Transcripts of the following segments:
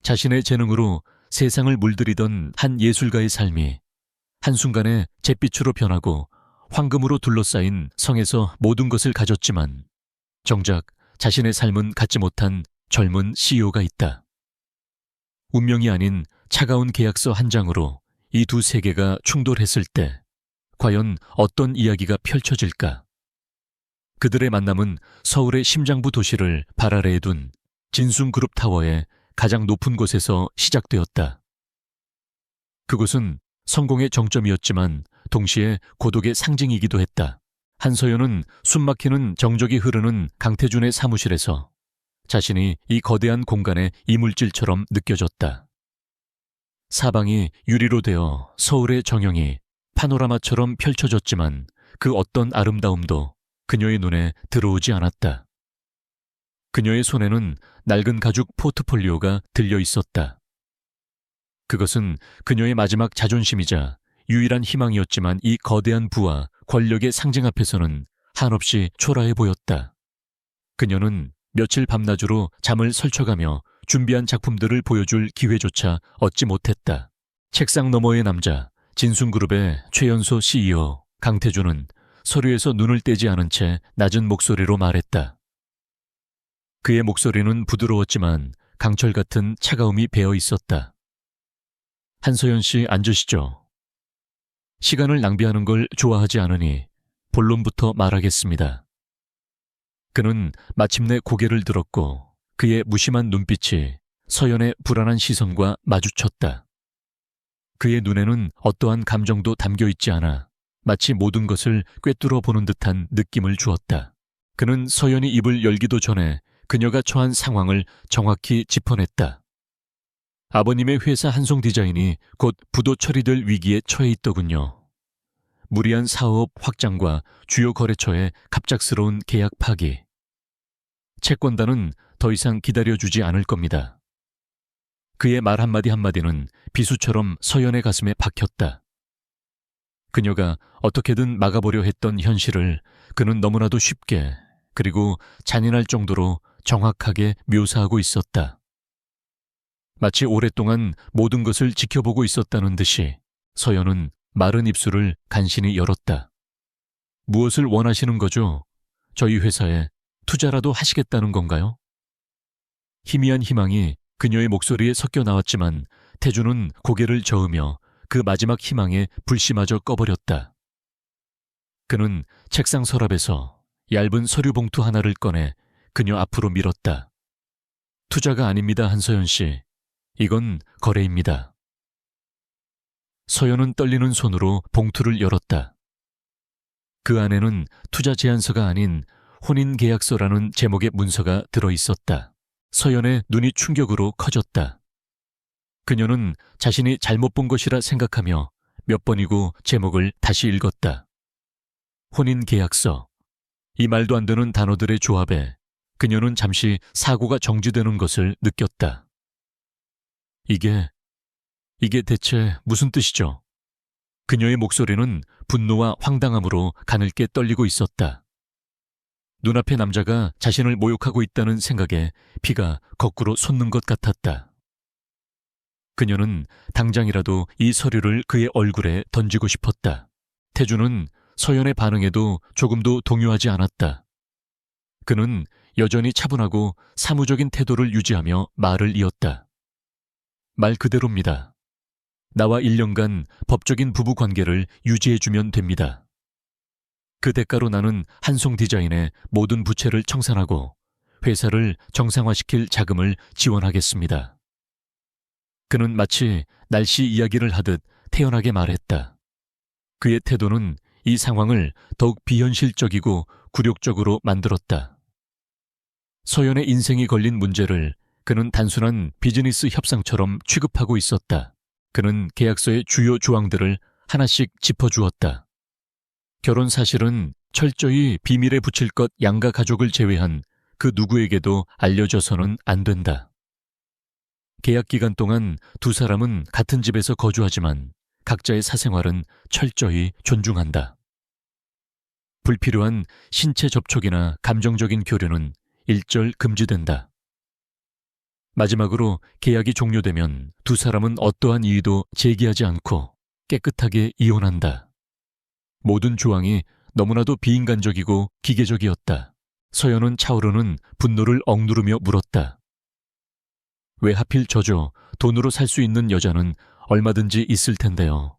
자신의 재능으로 세상을 물들이던 한 예술가의 삶이 한순간에 잿빛으로 변하고 황금으로 둘러싸인 성에서 모든 것을 가졌지만 정작 자신의 삶은 갖지 못한 젊은 CEO가 있다. 운명이 아닌 차가운 계약서 한 장으로 이 두 세계가 충돌했을 때 과연 어떤 이야기가 펼쳐질까? 그들의 만남은 서울의 심장부 도시를 발 아래에 둔 진숭그룹 타워의 가장 높은 곳에서 시작되었다. 그곳은 성공의 정점이었지만 동시에 고독의 상징이기도 했다. 한서연은 숨막히는 정적이 흐르는 강태준의 사무실에서 자신이 이 거대한 공간의 이물질처럼 느껴졌다. 사방이 유리로 되어 서울의 정형이 파노라마처럼 펼쳐졌지만 그 어떤 아름다움도 그녀의 눈에 들어오지 않았다. 그녀의 손에는 낡은 가죽 포트폴리오가 들려 있었다. 그것은 그녀의 마지막 자존심이자 유일한 희망이었지만 이 거대한 부와 권력의 상징 앞에서는 한없이 초라해 보였다. 그녀는 며칠 밤낮으로 잠을 설쳐가며 준비한 작품들을 보여줄 기회조차 얻지 못했다. 책상 너머의 남자, 진숭그룹의 최연소 CEO 강태준은 서류에서 눈을 떼지 않은 채 낮은 목소리로 말했다. 그의 목소리는 부드러웠지만 강철 같은 차가움이 배어 있었다. 한서연 씨 앉으시죠. 시간을 낭비하는 걸 좋아하지 않으니 본론부터 말하겠습니다. 그는 마침내 고개를 들었고 그의 무심한 눈빛이 서연의 불안한 시선과 마주쳤다. 그의 눈에는 어떠한 감정도 담겨 있지 않아 마치 모든 것을 꿰뚫어 보는 듯한 느낌을 주었다. 그는 서연이 입을 열기도 전에 그녀가 처한 상황을 정확히 짚어냈다. 아버님의 회사 한송디자인이 곧 부도 처리될 위기에 처해 있더군요. 무리한 사업 확장과 주요 거래처의 갑작스러운 계약 파기. 채권단은 더 이상 기다려주지 않을 겁니다. 그의 말 한마디 한마디는 비수처럼 서연의 가슴에 박혔다. 그녀가 어떻게든 막아보려 했던 현실을 그는 너무나도 쉽게 그리고 잔인할 정도로 정확하게 묘사하고 있었다. 마치 오랫동안 모든 것을 지켜보고 있었다는 듯이 서연은 마른 입술을 간신히 열었다. 무엇을 원하시는 거죠? 저희 회사에 투자라도 하시겠다는 건가요? 희미한 희망이 그녀의 목소리에 섞여 나왔지만 태준은 고개를 저으며 그 마지막 희망에 불씨마저 꺼버렸다. 그는 책상 서랍에서 얇은 서류 봉투 하나를 꺼내 그녀 앞으로 밀었다. 투자가 아닙니다, 한서연 씨. 이건 거래입니다. 서연은 떨리는 손으로 봉투를 열었다. 그 안에는 투자 제안서가 아닌 혼인계약서라는 제목의 문서가 들어있었다. 서연의 눈이 충격으로 커졌다. 그녀는 자신이 잘못 본 것이라 생각하며 몇 번이고 제목을 다시 읽었다. 혼인계약서. 이 말도 안 되는 단어들의 조합에 그녀는 잠시 사고가 정지되는 것을 느꼈다. 이게 대체 무슨 뜻이죠? 그녀의 목소리는 분노와 황당함으로 가늘게 떨리고 있었다. 눈앞의 남자가 자신을 모욕하고 있다는 생각에 피가 거꾸로 솟는 것 같았다. 그녀는 당장이라도 이 서류를 그의 얼굴에 던지고 싶었다. 태준은 서연의 반응에도 조금도 동요하지 않았다. 그는 여전히 차분하고 사무적인 태도를 유지하며 말을 이었다. 말 그대로입니다. 나와 1년간 법적인 부부관계를 유지해주면 됩니다. 그 대가로 나는 한송디자인의 모든 부채를 청산하고 회사를 정상화시킬 자금을 지원하겠습니다. 그는 마치 날씨 이야기를 하듯 태연하게 말했다. 그의 태도는 이 상황을 더욱 비현실적이고 굴욕적으로 만들었다. 서연의 인생이 걸린 문제를 그는 단순한 비즈니스 협상처럼 취급하고 있었다. 그는 계약서의 주요 조항들을 하나씩 짚어주었다. 결혼 사실은 철저히 비밀에 붙일 것 양가 가족을 제외한 그 누구에게도 알려져서는 안 된다. 계약 기간 동안 두 사람은 같은 집에서 거주하지만 각자의 사생활은 철저히 존중한다. 불필요한 신체 접촉이나 감정적인 교류는 일절 금지된다. 마지막으로 계약이 종료되면 두 사람은 어떠한 이의도 제기하지 않고 깨끗하게 이혼한다. 모든 조항이 너무나도 비인간적이고 기계적이었다. 서연은 차오르는 분노를 억누르며 물었다. 왜 하필 저죠? 돈으로 살 수 있는 여자는 얼마든지 있을 텐데요.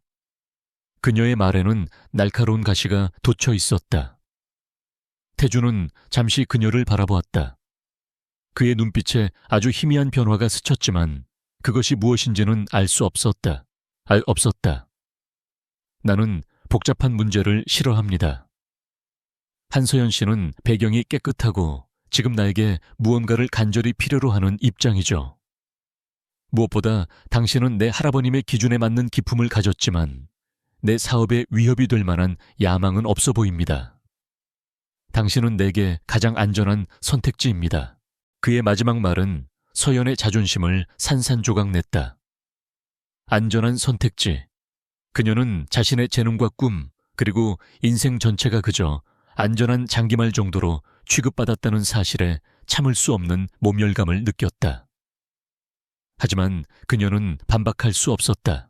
그녀의 말에는 날카로운 가시가 돋쳐 있었다. 태주는 잠시 그녀를 바라보았다. 그의 눈빛에 아주 희미한 변화가 스쳤지만 그것이 무엇인지는 알 수 없었다. 없었다. 나는 복잡한 문제를 싫어합니다. 한서연 씨는 배경이 깨끗하고 지금 나에게 무언가를 간절히 필요로 하는 입장이죠. 무엇보다 당신은 내 할아버님의 기준에 맞는 기품을 가졌지만 내 사업에 위협이 될 만한 야망은 없어 보입니다. 당신은 내게 가장 안전한 선택지입니다. 그의 마지막 말은 서연의 자존심을 산산조각 냈다. 안전한 선택지. 그녀는 자신의 재능과 꿈, 그리고 인생 전체가 그저 안전한 장기말 정도로 취급받았다는 사실에 참을 수 없는 모멸감을 느꼈다. 하지만 그녀는 반박할 수 없었다.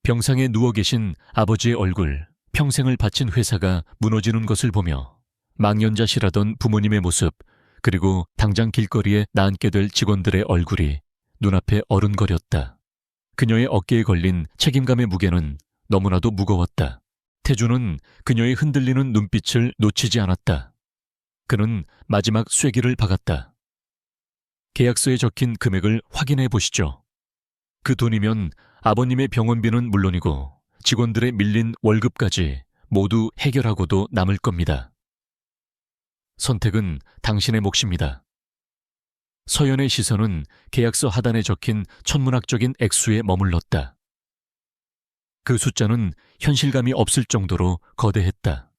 병상에 누워 계신 아버지의 얼굴, 평생을 바친 회사가 무너지는 것을 보며 망연자실하던 부모님의 모습, 그리고 당장 길거리에 나앉게 될 직원들의 얼굴이 눈앞에 어른거렸다. 그녀의 어깨에 걸린 책임감의 무게는 너무나도 무거웠다. 태주는 그녀의 흔들리는 눈빛을 놓치지 않았다. 그는 마지막 쐐기를 박았다. 계약서에 적힌 금액을 확인해 보시죠. 그 돈이면 아버님의 병원비는 물론이고 직원들의 밀린 월급까지 모두 해결하고도 남을 겁니다. 선택은 당신의 몫입니다. 서연의 시선은 계약서 하단에 적힌 천문학적인 액수에 머물렀다. 그 숫자는 현실감이 없을 정도로 거대했다.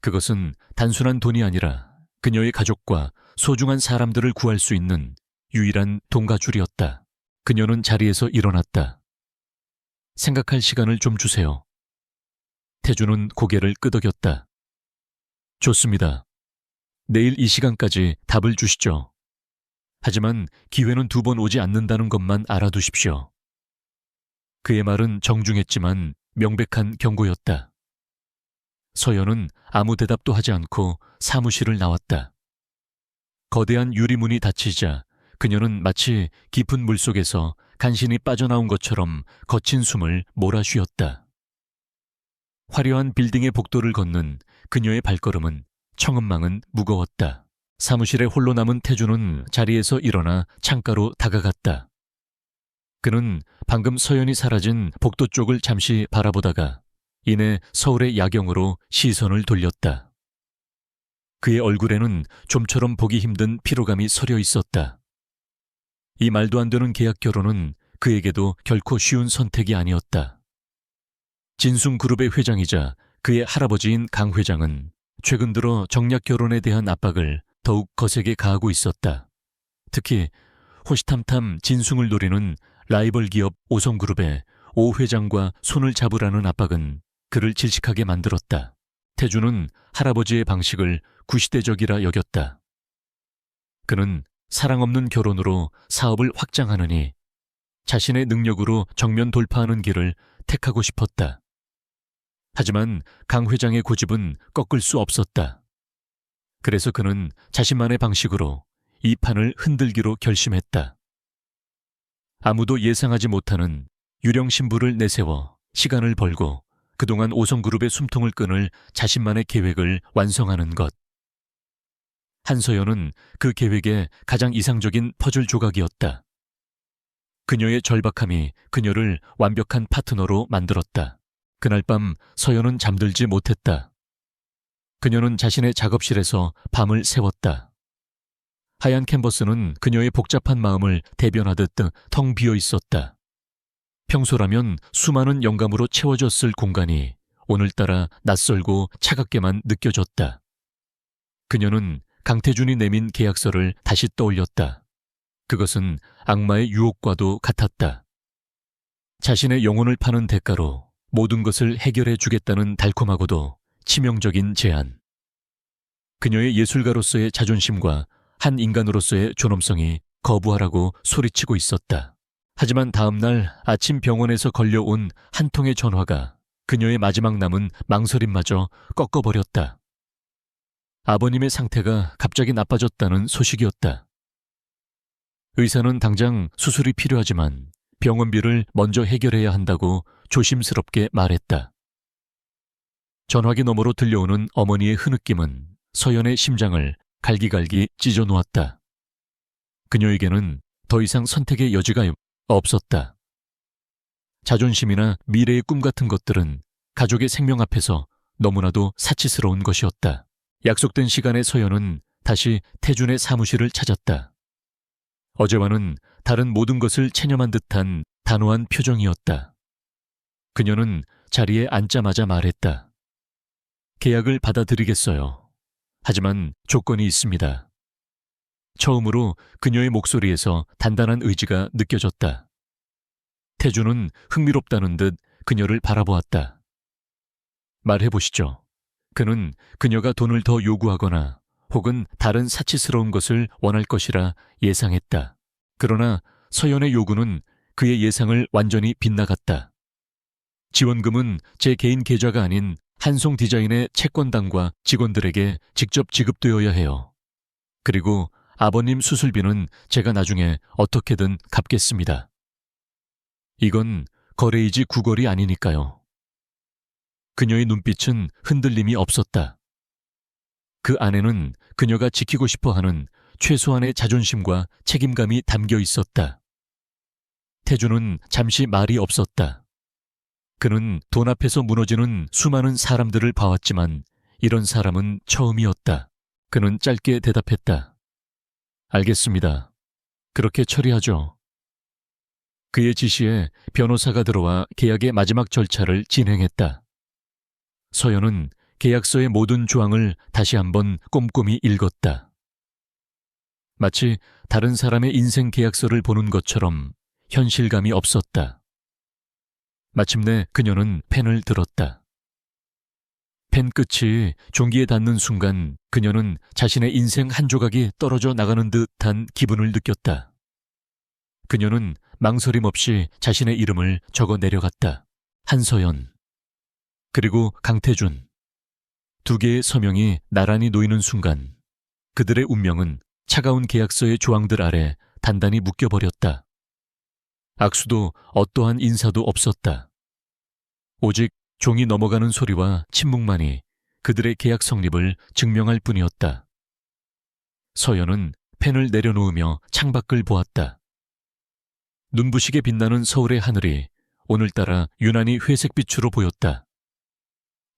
그것은 단순한 돈이 아니라 그녀의 가족과 소중한 사람들을 구할 수 있는 유일한 돈가줄이었다. 그녀는 자리에서 일어났다. 생각할 시간을 좀 주세요. 태주는 고개를 끄덕였다. 좋습니다. 내일 이 시간까지 답을 주시죠. 하지만 기회는 두 번 오지 않는다는 것만 알아두십시오. 그의 말은 정중했지만 명백한 경고였다. 서연은 아무 대답도 하지 않고 사무실을 나왔다. 거대한 유리문이 닫히자 그녀는 마치 깊은 물속에서 간신히 빠져나온 것처럼 거친 숨을 몰아쉬었다. 화려한 빌딩의 복도를 걷는 그녀의 발걸음은 청음망은 무거웠다. 사무실에 홀로 남은 태주는 자리에서 일어나 창가로 다가갔다. 그는 방금 서연이 사라진 복도 쪽을 잠시 바라보다가 이내 서울의 야경으로 시선을 돌렸다. 그의 얼굴에는 좀처럼 보기 힘든 피로감이 서려 있었다. 이 말도 안 되는 계약 결혼은 그에게도 결코 쉬운 선택이 아니었다. 진숭그룹의 회장이자 그의 할아버지인 강 회장은 최근 들어 정략 결혼에 대한 압박을 더욱 거세게 가하고 있었다. 특히 호시탐탐 진숭을 노리는 라이벌 기업 오성그룹의 오 회장과 손을 잡으라는 압박은 그를 질식하게 만들었다. 태주는 할아버지의 방식을 구시대적이라 여겼다. 그는 사랑 없는 결혼으로 사업을 확장하느니 자신의 능력으로 정면 돌파하는 길을 택하고 싶었다. 하지만 강 회장의 고집은 꺾을 수 없었다. 그래서 그는 자신만의 방식으로 이 판을 흔들기로 결심했다. 아무도 예상하지 못하는 유령 신부를 내세워 시간을 벌고 그동안 오성그룹의 숨통을 끊을 자신만의 계획을 완성하는 것. 한서연은 그 계획의 가장 이상적인 퍼즐 조각이었다. 그녀의 절박함이 그녀를 완벽한 파트너로 만들었다. 그날 밤 서연은 잠들지 못했다. 그녀는 자신의 작업실에서 밤을 새웠다. 하얀 캔버스는 그녀의 복잡한 마음을 대변하듯 텅 비어 있었다. 평소라면 수많은 영감으로 채워졌을 공간이 오늘따라 낯설고 차갑게만 느껴졌다. 그녀는 강태준이 내민 계약서를 다시 떠올렸다. 그것은 악마의 유혹과도 같았다. 자신의 영혼을 파는 대가로 모든 것을 해결해 주겠다는 달콤하고도 치명적인 제안. 그녀의 예술가로서의 자존심과 한 인간으로서의 존엄성이 거부하라고 소리치고 있었다. 하지만 다음 날 아침 병원에서 걸려온 한 통의 전화가 그녀의 마지막 남은 망설임마저 꺾어버렸다. 아버님의 상태가 갑자기 나빠졌다는 소식이었다. 의사는 당장 수술이 필요하지만 병원비를 먼저 해결해야 한다고 조심스럽게 말했다. 전화기 너머로 들려오는 어머니의 흐느낌은 서연의 심장을 갈기갈기 찢어 놓았다. 그녀에게는 더 이상 선택의 여지가 없었다. 자존심이나 미래의 꿈 같은 것들은 가족의 생명 앞에서 너무나도 사치스러운 것이었다. 약속된 시간에 서연은 다시 태준의 사무실을 찾았다. 어제와는 다른 모든 것을 체념한 듯한 단호한 표정이었다. 그녀는 자리에 앉자마자 말했다. 계약을 받아들이겠어요. 하지만 조건이 있습니다. 처음으로 그녀의 목소리에서 단단한 의지가 느껴졌다. 태준은 흥미롭다는 듯 그녀를 바라보았다. 말해보시죠. 그는 그녀가 돈을 더 요구하거나 혹은 다른 사치스러운 것을 원할 것이라 예상했다. 그러나 서연의 요구는 그의 예상을 완전히 빗나갔다. 지원금은 제 개인 계좌가 아닌 한송 디자인의 채권단과 직원들에게 직접 지급되어야 해요. 그리고 아버님 수술비는 제가 나중에 어떻게든 갚겠습니다. 이건 거래이지 구걸이 아니니까요. 그녀의 눈빛은 흔들림이 없었다. 그 안에는 그녀가 지키고 싶어하는 최소한의 자존심과 책임감이 담겨 있었다. 태준은 잠시 말이 없었다. 그는 돈 앞에서 무너지는 수많은 사람들을 봐왔지만 이런 사람은 처음이었다. 그는 짧게 대답했다. 알겠습니다. 그렇게 처리하죠. 그의 지시에 변호사가 들어와 계약의 마지막 절차를 진행했다. 서연은 계약서의 모든 조항을 다시 한번 꼼꼼히 읽었다. 마치 다른 사람의 인생 계약서를 보는 것처럼 현실감이 없었다. 마침내 그녀는 펜을 들었다. 펜 끝이 종기에 닿는 순간 그녀는 자신의 인생 한 조각이 떨어져 나가는 듯한 기분을 느꼈다. 그녀는 망설임 없이 자신의 이름을 적어 내려갔다. 한서연, 그리고 강태준. 두 개의 서명이 나란히 놓이는 순간 그들의 운명은 차가운 계약서의 조항들 아래 단단히 묶여버렸다. 악수도 어떠한 인사도 없었다. 오직 종이 넘어가는 소리와 침묵만이 그들의 계약 성립을 증명할 뿐이었다. 서연은 펜을 내려놓으며 창밖을 보았다. 눈부시게 빛나는 서울의 하늘이 오늘따라 유난히 회색빛으로 보였다.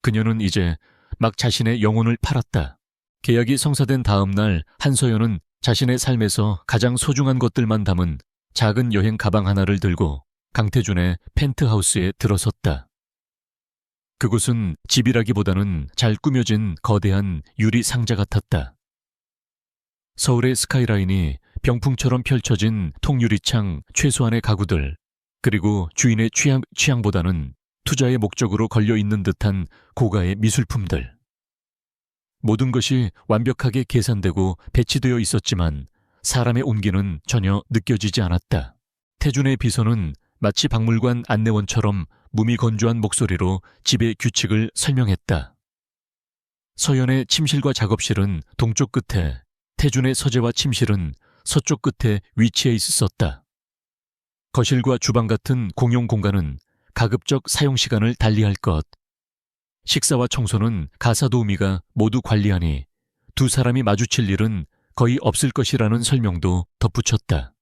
그녀는 이제 막 자신의 영혼을 팔았다. 계약이 성사된 다음 날 한서연은 자신의 삶에서 가장 소중한 것들만 담은 작은 여행 가방 하나를 들고 강태준의 펜트하우스에 들어섰다. 그곳은 집이라기보다는 잘 꾸며진 거대한 유리 상자 같았다. 서울의 스카이라인이 병풍처럼 펼쳐진 통유리창 최소한의 가구들, 그리고 주인의 취향보다는 투자의 목적으로 걸려있는 듯한 고가의 미술품들. 모든 것이 완벽하게 계산되고 배치되어 있었지만 사람의 온기는 전혀 느껴지지 않았다. 태준의 비서는 마치 박물관 안내원처럼 무미건조한 목소리로 집의 규칙을 설명했다. 서연의 침실과 작업실은 동쪽 끝에, 태준의 서재와 침실은 서쪽 끝에 위치해 있었다. 거실과 주방 같은 공용 공간은 가급적 사용 시간을 달리할 것, 식사와 청소는 가사 도우미가 모두 관리하니 두 사람이 마주칠 일은 거의 없을 것이라는 설명도 덧붙였다.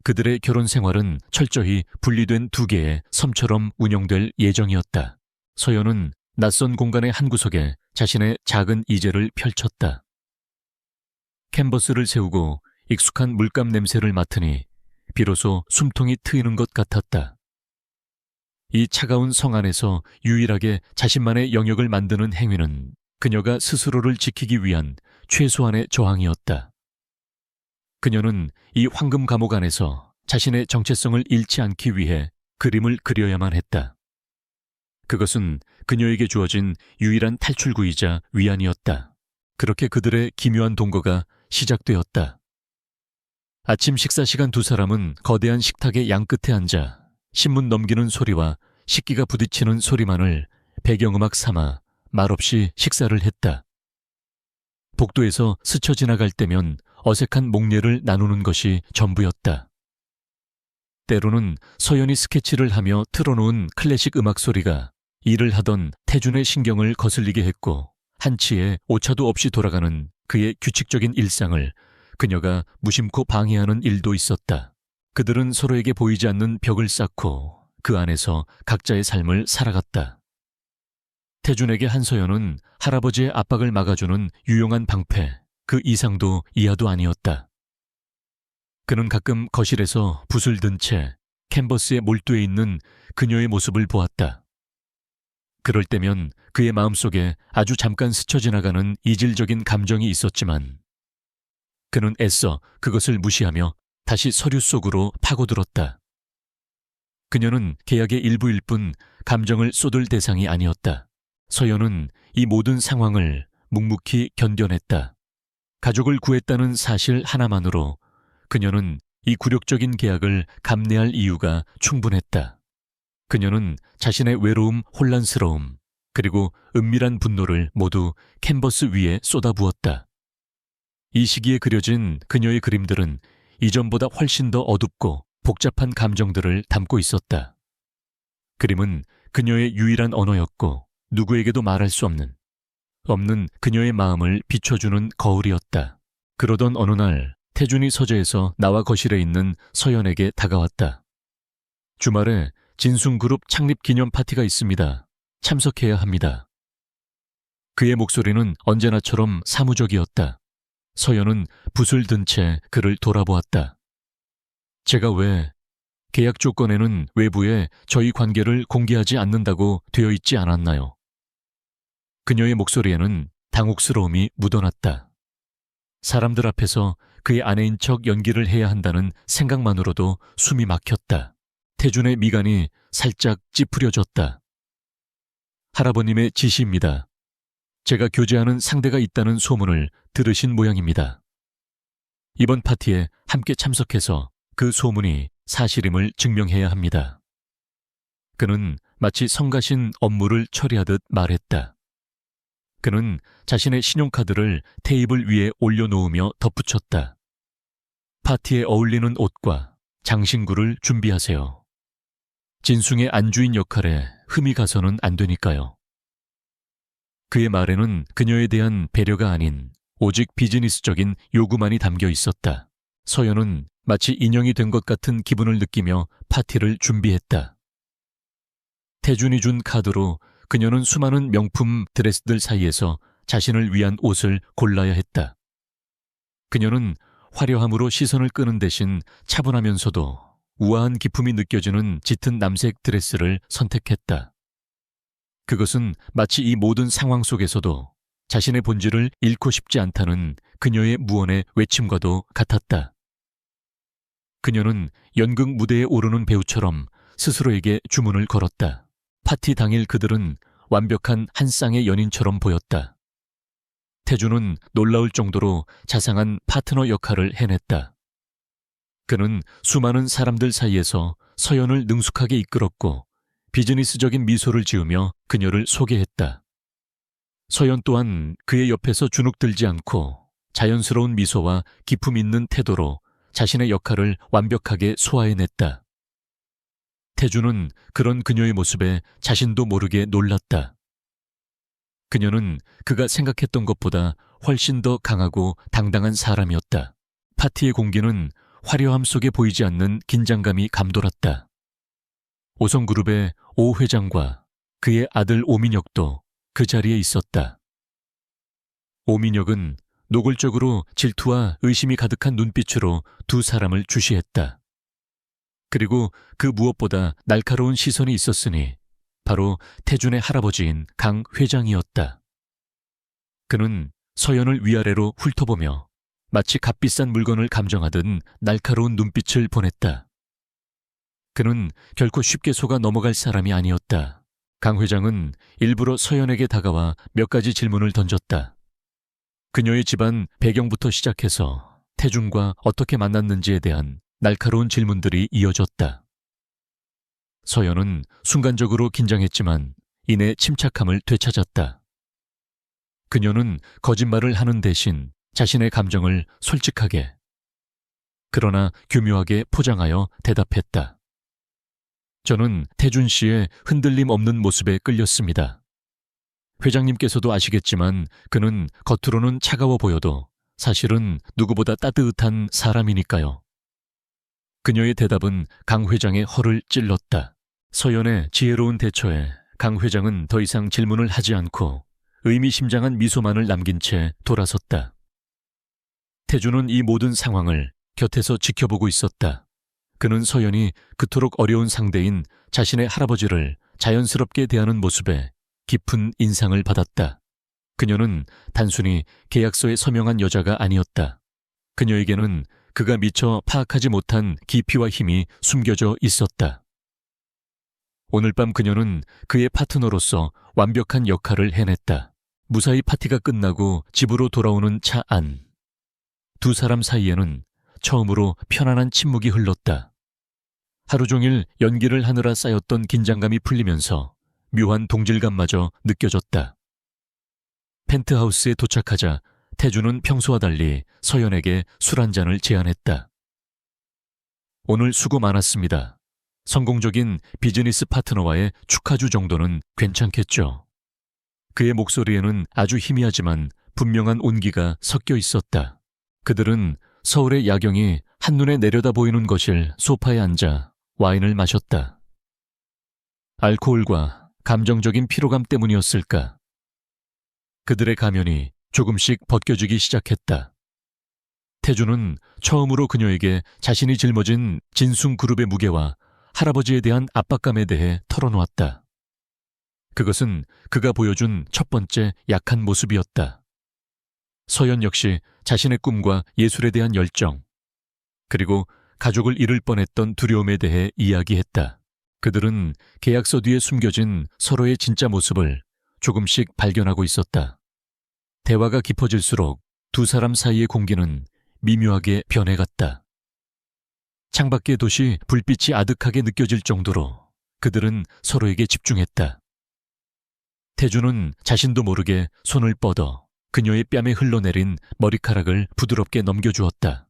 그들의 결혼 생활은 철저히 분리된 두 개의 섬처럼 운영될 예정이었다. 서연은 낯선 공간의 한 구석에 자신의 작은 이젤을 펼쳤다. 캔버스를 세우고 익숙한 물감 냄새를 맡으니 비로소 숨통이 트이는 것 같았다. 이 차가운 성 안에서 유일하게 자신만의 영역을 만드는 행위는 그녀가 스스로를 지키기 위한 최소한의 저항이었다. 그녀는 이 황금 감옥 안에서 자신의 정체성을 잃지 않기 위해 그림을 그려야만 했다. 그것은 그녀에게 주어진 유일한 탈출구이자 위안이었다. 그렇게 그들의 기묘한 동거가 시작되었다. 아침 식사 시간 두 사람은 거대한 식탁의 양끝에 앉아 신문 넘기는 소리와 식기가 부딪히는 소리만을 배경음악 삼아 말없이 식사를 했다. 복도에서 스쳐 지나갈 때면 어색한 목례를 나누는 것이 전부였다. 때로는 서연이 스케치를 하며 틀어놓은 클래식 음악 소리가 일을 하던 태준의 신경을 거슬리게 했고, 한치의 오차도 없이 돌아가는 그의 규칙적인 일상을 그녀가 무심코 방해하는 일도 있었다. 그들은 서로에게 보이지 않는 벽을 쌓고 그 안에서 각자의 삶을 살아갔다. 태준에게 한서연은 할아버지의 압박을 막아주는 유용한 방패, 그 이상도 이하도 아니었다. 그는 가끔 거실에서 붓을 든 채 캔버스에 몰두해 있는 그녀의 모습을 보았다. 그럴 때면 그의 마음속에 아주 잠깐 스쳐 지나가는 이질적인 감정이 있었지만 그는 애써 그것을 무시하며 다시 서류 속으로 파고들었다. 그녀는 계약의 일부일 뿐 감정을 쏟을 대상이 아니었다. 서연은 이 모든 상황을 묵묵히 견뎌냈다. 가족을 구했다는 사실 하나만으로 그녀는 이 굴욕적인 계약을 감내할 이유가 충분했다. 그녀는 자신의 외로움, 혼란스러움, 그리고 은밀한 분노를 모두 캔버스 위에 쏟아부었다. 이 시기에 그려진 그녀의 그림들은 이전보다 훨씬 더 어둡고 복잡한 감정들을 담고 있었다. 그림은 그녀의 유일한 언어였고 누구에게도 말할 수 없는 그녀의 마음을 비춰주는 거울이었다. 그러던 어느 날 태준이 서재에서 나와 거실에 있는 서연에게 다가왔다. 주말에 진순그룹 창립 기념 파티가 있습니다. 참석해야 합니다. 그의 목소리는 언제나처럼 사무적이었다. 서연은 붓을 든 채 그를 돌아보았다. 제가 왜 계약 조건에는 외부에 저희 관계를 공개하지 않는다고 되어 있지 않았나요? 그녀의 목소리에는 당혹스러움이 묻어났다. 사람들 앞에서 그의 아내인 척 연기를 해야 한다는 생각만으로도 숨이 막혔다. 태준의 미간이 살짝 찌푸려졌다. 할아버님의 지시입니다. 제가 교제하는 상대가 있다는 소문을 들으신 모양입니다. 이번 파티에 함께 참석해서 그 소문이 사실임을 증명해야 합니다. 그는 마치 성가신 업무를 처리하듯 말했다. 그는 자신의 신용카드를 테이블 위에 올려놓으며 덧붙였다. 파티에 어울리는 옷과 장신구를 준비하세요. 진숭의 안주인 역할에 흠이 가서는 안 되니까요. 그의 말에는 그녀에 대한 배려가 아닌 오직 비즈니스적인 요구만이 담겨 있었다. 서연은 마치 인형이 된 것 같은 기분을 느끼며 파티를 준비했다. 태준이 준 카드로 그녀는 수많은 명품 드레스들 사이에서 자신을 위한 옷을 골라야 했다. 그녀는 화려함으로 시선을 끄는 대신 차분하면서도 우아한 기품이 느껴지는 짙은 남색 드레스를 선택했다. 그것은 마치 이 모든 상황 속에서도 자신의 본질을 잃고 싶지 않다는 그녀의 무언의 외침과도 같았다. 그녀는 연극 무대에 오르는 배우처럼 스스로에게 주문을 걸었다. 파티 당일 그들은 완벽한 한 쌍의 연인처럼 보였다. 태준은 놀라울 정도로 자상한 파트너 역할을 해냈다. 그는 수많은 사람들 사이에서 서연을 능숙하게 이끌었고 비즈니스적인 미소를 지으며 그녀를 소개했다. 서연 또한 그의 옆에서 주눅들지 않고 자연스러운 미소와 기품 있는 태도로 자신의 역할을 완벽하게 소화해냈다. 태준은 그런 그녀의 모습에 자신도 모르게 놀랐다. 그녀는 그가 생각했던 것보다 훨씬 더 강하고 당당한 사람이었다. 파티의 공기는 화려함 속에 보이지 않는 긴장감이 감돌았다. 오성그룹의 오 회장과 그의 아들 오민혁도 그 자리에 있었다. 오민혁은 노골적으로 질투와 의심이 가득한 눈빛으로 두 사람을 주시했다. 그리고 그 무엇보다 날카로운 시선이 있었으니 바로 태준의 할아버지인 강 회장이었다. 그는 서연을 위아래로 훑어보며 마치 값비싼 물건을 감정하듯 날카로운 눈빛을 보냈다. 그는 결코 쉽게 속아 넘어갈 사람이 아니었다. 강 회장은 일부러 서연에게 다가와 몇 가지 질문을 던졌다. 그녀의 집안 배경부터 시작해서 태준과 어떻게 만났는지에 대한 날카로운 질문들이 이어졌다. 서연은 순간적으로 긴장했지만 이내 침착함을 되찾았다. 그녀는 거짓말을 하는 대신 자신의 감정을 솔직하게, 그러나 교묘하게 포장하여 대답했다. 저는 태준 씨의 흔들림 없는 모습에 끌렸습니다. 회장님께서도 아시겠지만 그는 겉으로는 차가워 보여도 사실은 누구보다 따뜻한 사람이니까요. 그녀의 대답은 강 회장의 허를 찔렀다. 서연의 지혜로운 대처에 강 회장은 더 이상 질문을 하지 않고 의미심장한 미소만을 남긴 채 돌아섰다. 태준은 이 모든 상황을 곁에서 지켜보고 있었다. 그는 서연이 그토록 어려운 상대인 자신의 할아버지를 자연스럽게 대하는 모습에 깊은 인상을 받았다. 그녀는 단순히 계약서에 서명한 여자가 아니었다. 그녀에게는 그가 미처 파악하지 못한 깊이와 힘이 숨겨져 있었다. 오늘 밤 그녀는 그의 파트너로서 완벽한 역할을 해냈다. 무사히 파티가 끝나고 집으로 돌아오는 차 안. 두 사람 사이에는 처음으로 편안한 침묵이 흘렀다. 하루 종일 연기를 하느라 쌓였던 긴장감이 풀리면서 묘한 동질감마저 느껴졌다. 펜트하우스에 도착하자 태준은 평소와 달리 서연에게 술 한 잔을 제안했다. 오늘 수고 많았습니다. 성공적인 비즈니스 파트너와의 축하주 정도는 괜찮겠죠. 그의 목소리에는 아주 희미하지만 분명한 온기가 섞여 있었다. 그들은 서울의 야경이 한눈에 내려다 보이는 거실 소파에 앉아 와인을 마셨다. 알코올과 감정적인 피로감 때문이었을까? 그들의 가면이 조금씩 벗겨지기 시작했다. 태준은 처음으로 그녀에게 자신이 짊어진 진숭그룹의 무게와 할아버지에 대한 압박감에 대해 털어놓았다. 그것은 그가 보여준 첫 번째 약한 모습이었다. 서연 역시 자신의 꿈과 예술에 대한 열정, 그리고 가족을 잃을 뻔했던 두려움에 대해 이야기했다. 그들은 계약서 뒤에 숨겨진 서로의 진짜 모습을 조금씩 발견하고 있었다. 대화가 깊어질수록 두 사람 사이의 공기는 미묘하게 변해갔다. 창밖의 도시 불빛이 아득하게 느껴질 정도로 그들은 서로에게 집중했다. 태준은 자신도 모르게 손을 뻗어 그녀의 뺨에 흘러내린 머리카락을 부드럽게 넘겨주었다.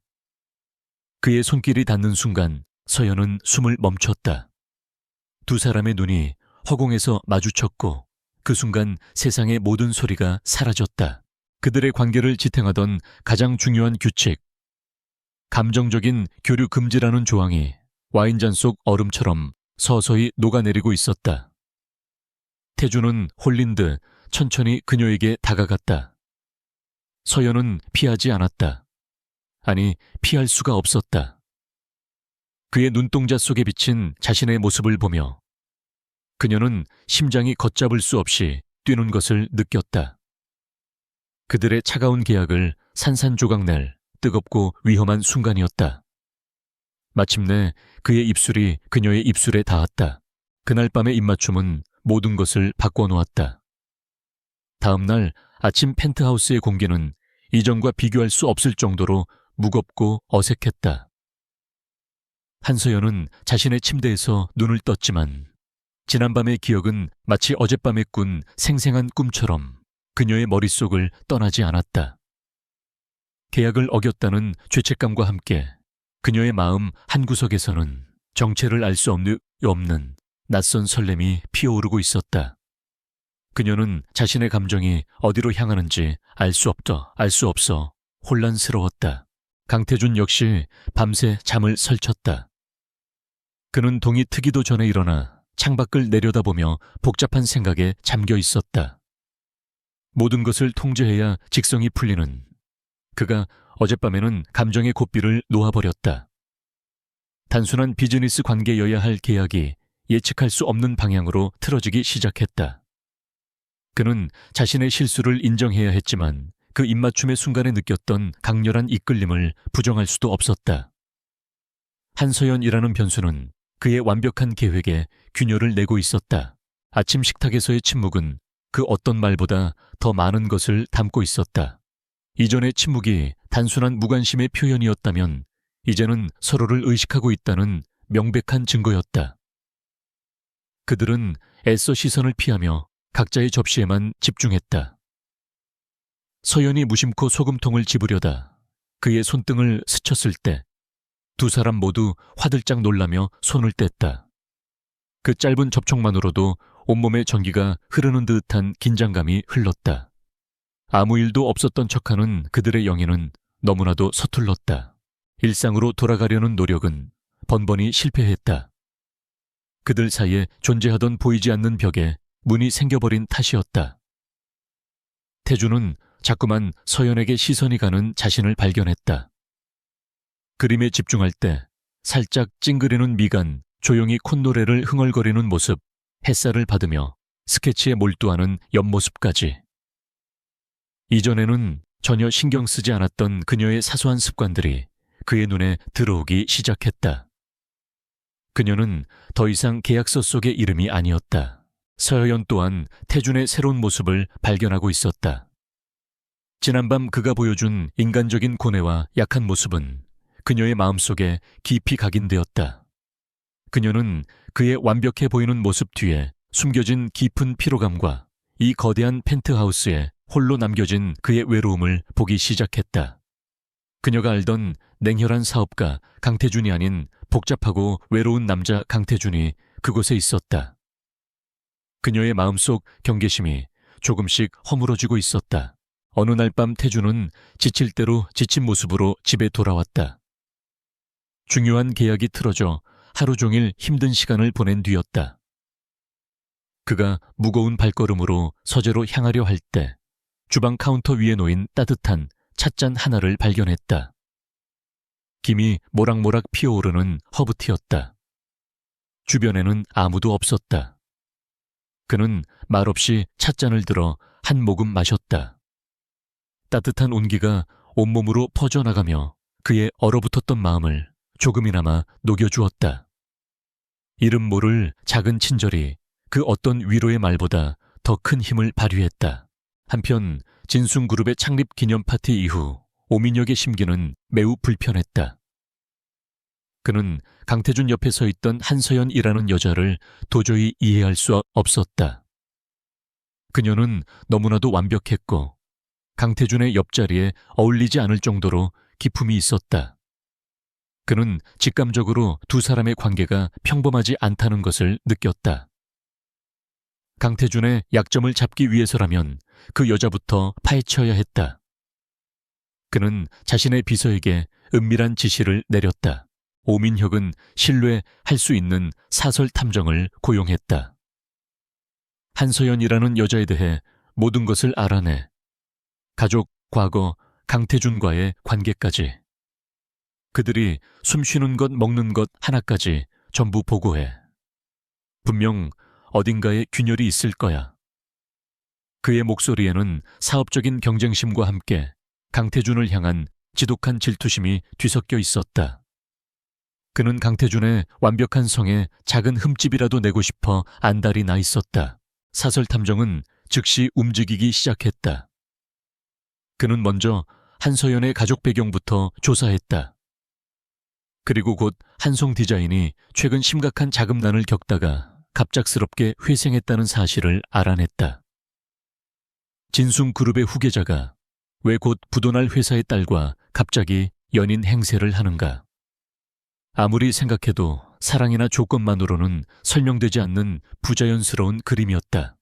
그의 손길이 닿는 순간 서연은 숨을 멈췄다. 두 사람의 눈이 허공에서 마주쳤고 그 순간 세상의 모든 소리가 사라졌다. 그들의 관계를 지탱하던 가장 중요한 규칙, 감정적인 교류 금지라는 조항이 와인잔 속 얼음처럼 서서히 녹아내리고 있었다. 태준은 홀린 듯 천천히 그녀에게 다가갔다. 서연은 피하지 않았다. 아니, 피할 수가 없었다. 그의 눈동자 속에 비친 자신의 모습을 보며 그녀는 심장이 걷잡을 수 없이 뛰는 것을 느꼈다. 그들의 차가운 계약을 산산조각낼 뜨겁고 위험한 순간이었다. 마침내 그의 입술이 그녀의 입술에 닿았다. 그날 밤의 입맞춤은 모든 것을 바꿔놓았다. 다음 날 아침 펜트하우스의 공기는 이전과 비교할 수 없을 정도로 무겁고 어색했다. 한서연은 자신의 침대에서 눈을 떴지만 지난밤의 기억은 마치 어젯밤에 꾼 생생한 꿈처럼 그녀의 머릿속을 떠나지 않았다. 계약을 어겼다는 죄책감과 함께 그녀의 마음 한구석에서는 정체를 알 수 없는 낯선 설렘이 피어오르고 있었다. 그녀는 자신의 감정이 어디로 향하는지 알 수 없어 혼란스러웠다. 강태준 역시 밤새 잠을 설쳤다. 그는 동이 트기도 전에 일어나 창밖을 내려다보며 복잡한 생각에 잠겨 있었다. 모든 것을 통제해야 직성이 풀리는 그가 어젯밤에는 감정의 고삐를 놓아버렸다. 단순한 비즈니스 관계여야 할 계약이 예측할 수 없는 방향으로 틀어지기 시작했다. 그는 자신의 실수를 인정해야 했지만 그 입맞춤의 순간에 느꼈던 강렬한 이끌림을 부정할 수도 없었다. 한서연이라는 변수는 그의 완벽한 계획에 균열을 내고 있었다. 아침 식탁에서의 침묵은 그 어떤 말보다 더 많은 것을 담고 있었다. 이전의 침묵이 단순한 무관심의 표현이었다면 이제는 서로를 의식하고 있다는 명백한 증거였다. 그들은 애써 시선을 피하며 각자의 접시에만 집중했다. 서연이 무심코 소금통을 집으려다 그의 손등을 스쳤을 때 두 사람 모두 화들짝 놀라며 손을 뗐다. 그 짧은 접촉만으로도 온몸에 전기가 흐르는 듯한 긴장감이 흘렀다. 아무 일도 없었던 척하는 그들의 영예는 너무나도 서툴렀다. 일상으로 돌아가려는 노력은 번번이 실패했다. 그들 사이에 존재하던 보이지 않는 벽에 문이 생겨버린 탓이었다. 태주는 자꾸만 서연에게 시선이 가는 자신을 발견했다. 그림에 집중할 때 살짝 찡그리는 미간, 조용히 콧노래를 흥얼거리는 모습, 햇살을 받으며 스케치에 몰두하는 옆모습까지. 이전에는 전혀 신경 쓰지 않았던 그녀의 사소한 습관들이 그의 눈에 들어오기 시작했다. 그녀는 더 이상 계약서 속의 이름이 아니었다. 서연 또한 태준의 새로운 모습을 발견하고 있었다. 지난밤 그가 보여준 인간적인 고뇌와 약한 모습은 그녀의 마음속에 깊이 각인되었다. 그녀는 그의 완벽해 보이는 모습 뒤에 숨겨진 깊은 피로감과 이 거대한 펜트하우스에 홀로 남겨진 그의 외로움을 보기 시작했다. 그녀가 알던 냉혈한 사업가 강태준이 아닌 복잡하고 외로운 남자 강태준이 그곳에 있었다. 그녀의 마음속 경계심이 조금씩 허물어지고 있었다. 어느 날 밤 태준은 지칠 대로 지친 모습으로 집에 돌아왔다. 중요한 계약이 틀어져 하루 종일 힘든 시간을 보낸 뒤였다. 그가 무거운 발걸음으로 서재로 향하려 할 때 주방 카운터 위에 놓인 따뜻한 찻잔 하나를 발견했다. 김이 모락모락 피어오르는 허브티였다. 주변에는 아무도 없었다. 그는 말없이 찻잔을 들어 한 모금 마셨다. 따뜻한 온기가 온몸으로 퍼져나가며 그의 얼어붙었던 마음을 조금이나마 녹여주었다. 이름 모를 작은 친절이 그 어떤 위로의 말보다 더 큰 힘을 발휘했다. 한편 진순그룹의 창립 기념 파티 이후 오민혁의 심기는 매우 불편했다. 그는 강태준 옆에 서 있던 한서연이라는 여자를 도저히 이해할 수 없었다. 그녀는 너무나도 완벽했고 강태준의 옆자리에 어울리지 않을 정도로 기품이 있었다. 그는 직감적으로 두 사람의 관계가 평범하지 않다는 것을 느꼈다. 강태준의 약점을 잡기 위해서라면 그 여자부터 파헤쳐야 했다. 그는 자신의 비서에게 은밀한 지시를 내렸다. 오민혁은 신뢰할 수 있는 사설 탐정을 고용했다. 한서연이라는 여자에 대해 모든 것을 알아내 가족, 과거, 강태준과의 관계까지. 그들이 숨쉬는 것, 먹는 것 하나까지 전부 보고해. 분명 어딘가에 균열이 있을 거야. 그의 목소리에는 사업적인 경쟁심과 함께 강태준을 향한 지독한 질투심이 뒤섞여 있었다. 그는 강태준의 완벽한 성에 작은 흠집이라도 내고 싶어 안달이 나 있었다. 사설 탐정은 즉시 움직이기 시작했다. 그는 먼저 한서연의 가족 배경부터 조사했다. 그리고 곧 한송 디자인이 최근 심각한 자금난을 겪다가 갑작스럽게 회생했다는 사실을 알아냈다. 진순그룹의 후계자가 왜 곧 부도날 회사의 딸과 갑자기 연인 행세를 하는가? 아무리 생각해도 사랑이나 조건만으로는 설명되지 않는 부자연스러운 그림이었다.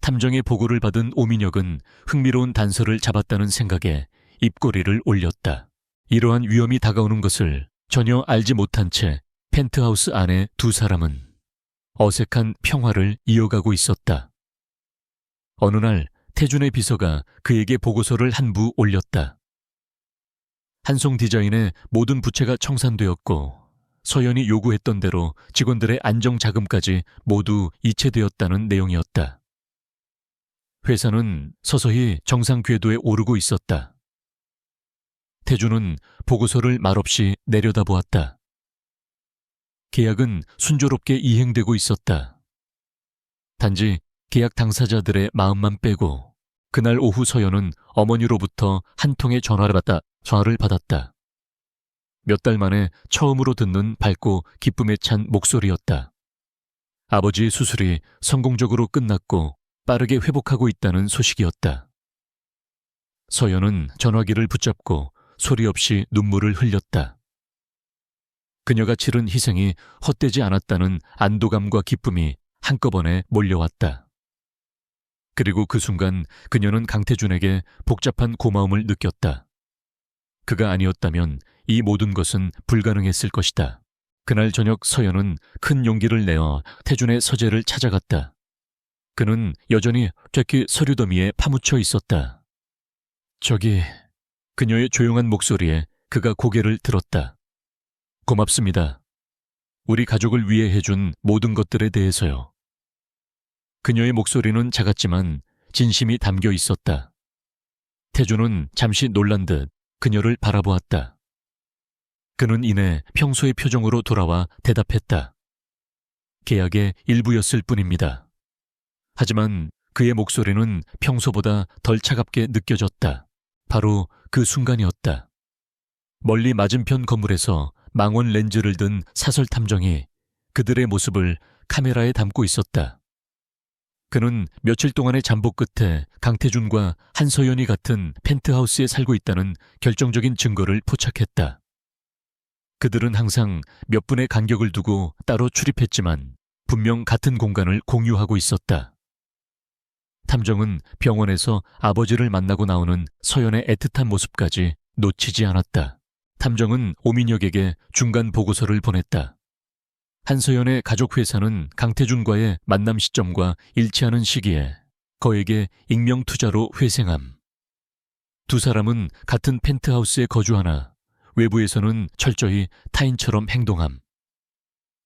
탐정의 보고를 받은 오민혁은 흥미로운 단서를 잡았다는 생각에 입꼬리를 올렸다. 이러한 위험이 다가오는 것을 전혀 알지 못한 채 펜트하우스 안에 두 사람은 어색한 평화를 이어가고 있었다. 어느 날 태준의 비서가 그에게 보고서를 한 부 올렸다. 한송 디자인의 모든 부채가 청산되었고 서연이 요구했던 대로 직원들의 안정자금까지 모두 이체되었다는 내용이었다. 회사는 서서히 정상 궤도에 오르고 있었다. 태준은 보고서를 말없이 내려다보았다. 계약은 순조롭게 이행되고 있었다. 단지 계약 당사자들의 마음만 빼고 그날 오후 서연은 어머니로부터 한 통의 전화를 받았다. 몇 달 만에 처음으로 듣는 밝고 기쁨에 찬 목소리였다. 아버지의 수술이 성공적으로 끝났고 빠르게 회복하고 있다는 소식이었다. 서연은 전화기를 붙잡고 소리 없이 눈물을 흘렸다. 그녀가 치른 희생이 헛되지 않았다는 안도감과 기쁨이 한꺼번에 몰려왔다. 그리고 그 순간 그녀는 강태준에게 복잡한 고마움을 느꼈다. 그가 아니었다면 이 모든 것은 불가능했을 것이다. 그날 저녁 서연은 큰 용기를 내어 태준의 서재를 찾아갔다. 그는 여전히 퇴키 서류 더미에 파묻혀 있었다. 저기, 그녀의 조용한 목소리에 그가 고개를 들었다. 고맙습니다. 우리 가족을 위해 해준 모든 것들에 대해서요. 그녀의 목소리는 작았지만 진심이 담겨 있었다. 태준은 잠시 놀란 듯 그녀를 바라보았다. 그는 이내 평소의 표정으로 돌아와 대답했다. 계약의 일부였을 뿐입니다. 하지만 그의 목소리는 평소보다 덜 차갑게 느껴졌다. 바로 그 순간이었다. 멀리 맞은편 건물에서 망원 렌즈를 든 사설 탐정이 그들의 모습을 카메라에 담고 있었다. 그는 며칠 동안의 잠복 끝에 강태준과 한서연이 같은 펜트하우스에 살고 있다는 결정적인 증거를 포착했다. 그들은 항상 몇 분의 간격을 두고 따로 출입했지만 분명 같은 공간을 공유하고 있었다. 탐정은 병원에서 아버지를 만나고 나오는 서연의 애틋한 모습까지 놓치지 않았다. 탐정은 오민혁에게 중간 보고서를 보냈다. 한서연의 가족회사는 강태준과의 만남 시점과 일치하는 시기에 거액의 익명투자로 회생함. 두 사람은 같은 펜트하우스에 거주하나 외부에서는 철저히 타인처럼 행동함.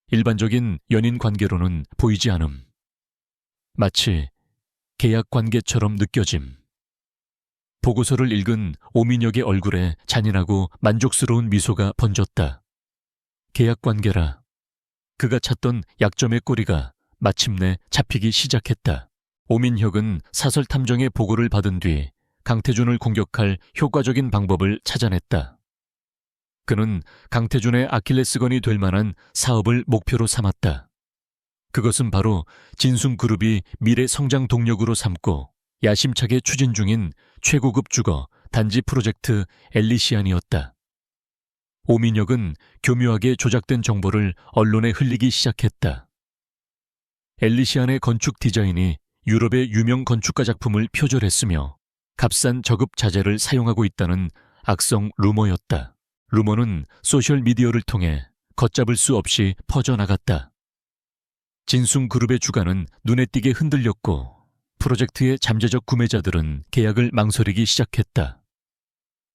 일반적인 연인 관계로는 보이지 않음. 마치 계약 관계처럼 느껴짐. 보고서를 읽은 오민혁의 얼굴에 잔인하고 만족스러운 미소가 번졌다. 계약 관계라. 그가 찾던 약점의 꼬리가 마침내 잡히기 시작했다. 오민혁은 사설 탐정의 보고를 받은 뒤 강태준을 공격할 효과적인 방법을 찾아냈다. 그는 강태준의 아킬레스건이 될 만한 사업을 목표로 삼았다. 그것은 바로 진숭그룹이 미래 성장 동력으로 삼고 야심차게 추진 중인 최고급 주거 단지 프로젝트 엘리시안이었다. 오민혁은 교묘하게 조작된 정보를 언론에 흘리기 시작했다. 엘리시안의 건축 디자인이 유럽의 유명 건축가 작품을 표절했으며 값싼 저급 자재를 사용하고 있다는 악성 루머였다. 루머는 소셜미디어를 통해 걷잡을 수 없이 퍼져나갔다. 진숭그룹의 주가는 눈에 띄게 흔들렸고 프로젝트의 잠재적 구매자들은 계약을 망설이기 시작했다.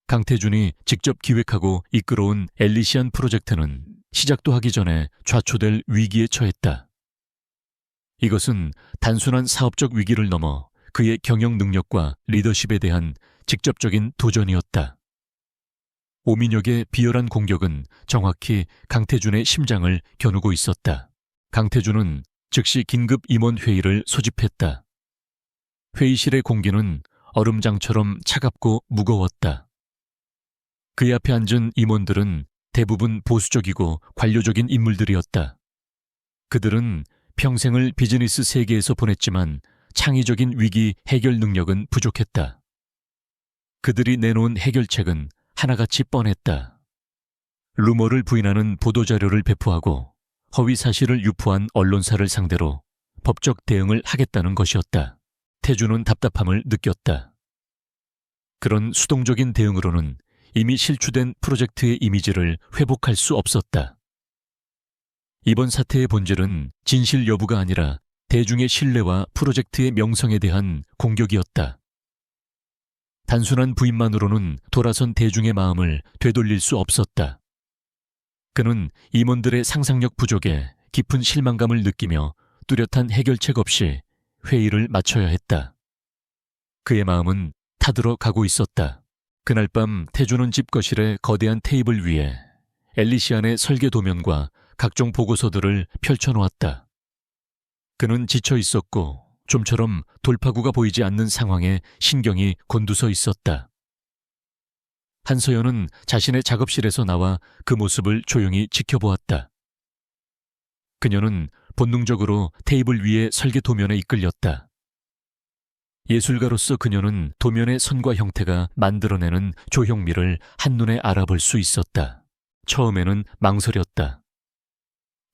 강태준이 직접 기획하고 이끌어온 엘리시안 프로젝트는 시작도 하기 전에 좌초될 위기에 처했다. 이것은 단순한 사업적 위기를 넘어 그의 경영 능력과 리더십에 대한 직접적인 도전이었다. 오민혁의 비열한 공격은 정확히 강태준의 심장을 겨누고 있었다. 강태준은 즉시 긴급 임원 회의를 소집했다. 회의실의 공기는 얼음장처럼 차갑고 무거웠다. 그의 앞에 앉은 임원들은 대부분 보수적이고 관료적인 인물들이었다. 그들은 평생을 비즈니스 세계에서 보냈지만 창의적인 위기 해결 능력은 부족했다. 그들이 내놓은 해결책은 하나같이 뻔했다. 루머를 부인하는 보도자료를 배포하고 허위 사실을 유포한 언론사를 상대로 법적 대응을 하겠다는 것이었다. 태준은 답답함을 느꼈다. 그런 수동적인 대응으로는 이미 실추된 프로젝트의 이미지를 회복할 수 없었다. 이번 사태의 본질은 진실 여부가 아니라 대중의 신뢰와 프로젝트의 명성에 대한 공격이었다. 단순한 부인만으로는 돌아선 대중의 마음을 되돌릴 수 없었다. 그는 임원들의 상상력 부족에 깊은 실망감을 느끼며 뚜렷한 해결책 없이 회의를 마쳐야 했다. 그의 마음은 타들어 가고 있었다. 그날 밤 태준은 집 거실의 거대한 테이블 위에 엘리시안의 설계 도면과 각종 보고서들을 펼쳐놓았다. 그는 지쳐 있었고 좀처럼 돌파구가 보이지 않는 상황에 신경이 곤두서 있었다. 한서연은 자신의 작업실에서 나와 그 모습을 조용히 지켜보았다. 그녀는 본능적으로 테이블 위의 설계 도면에 이끌렸다. 예술가로서 그녀는 도면의 선과 형태가 만들어내는 조형미를 한눈에 알아볼 수 있었다. 처음에는 망설였다.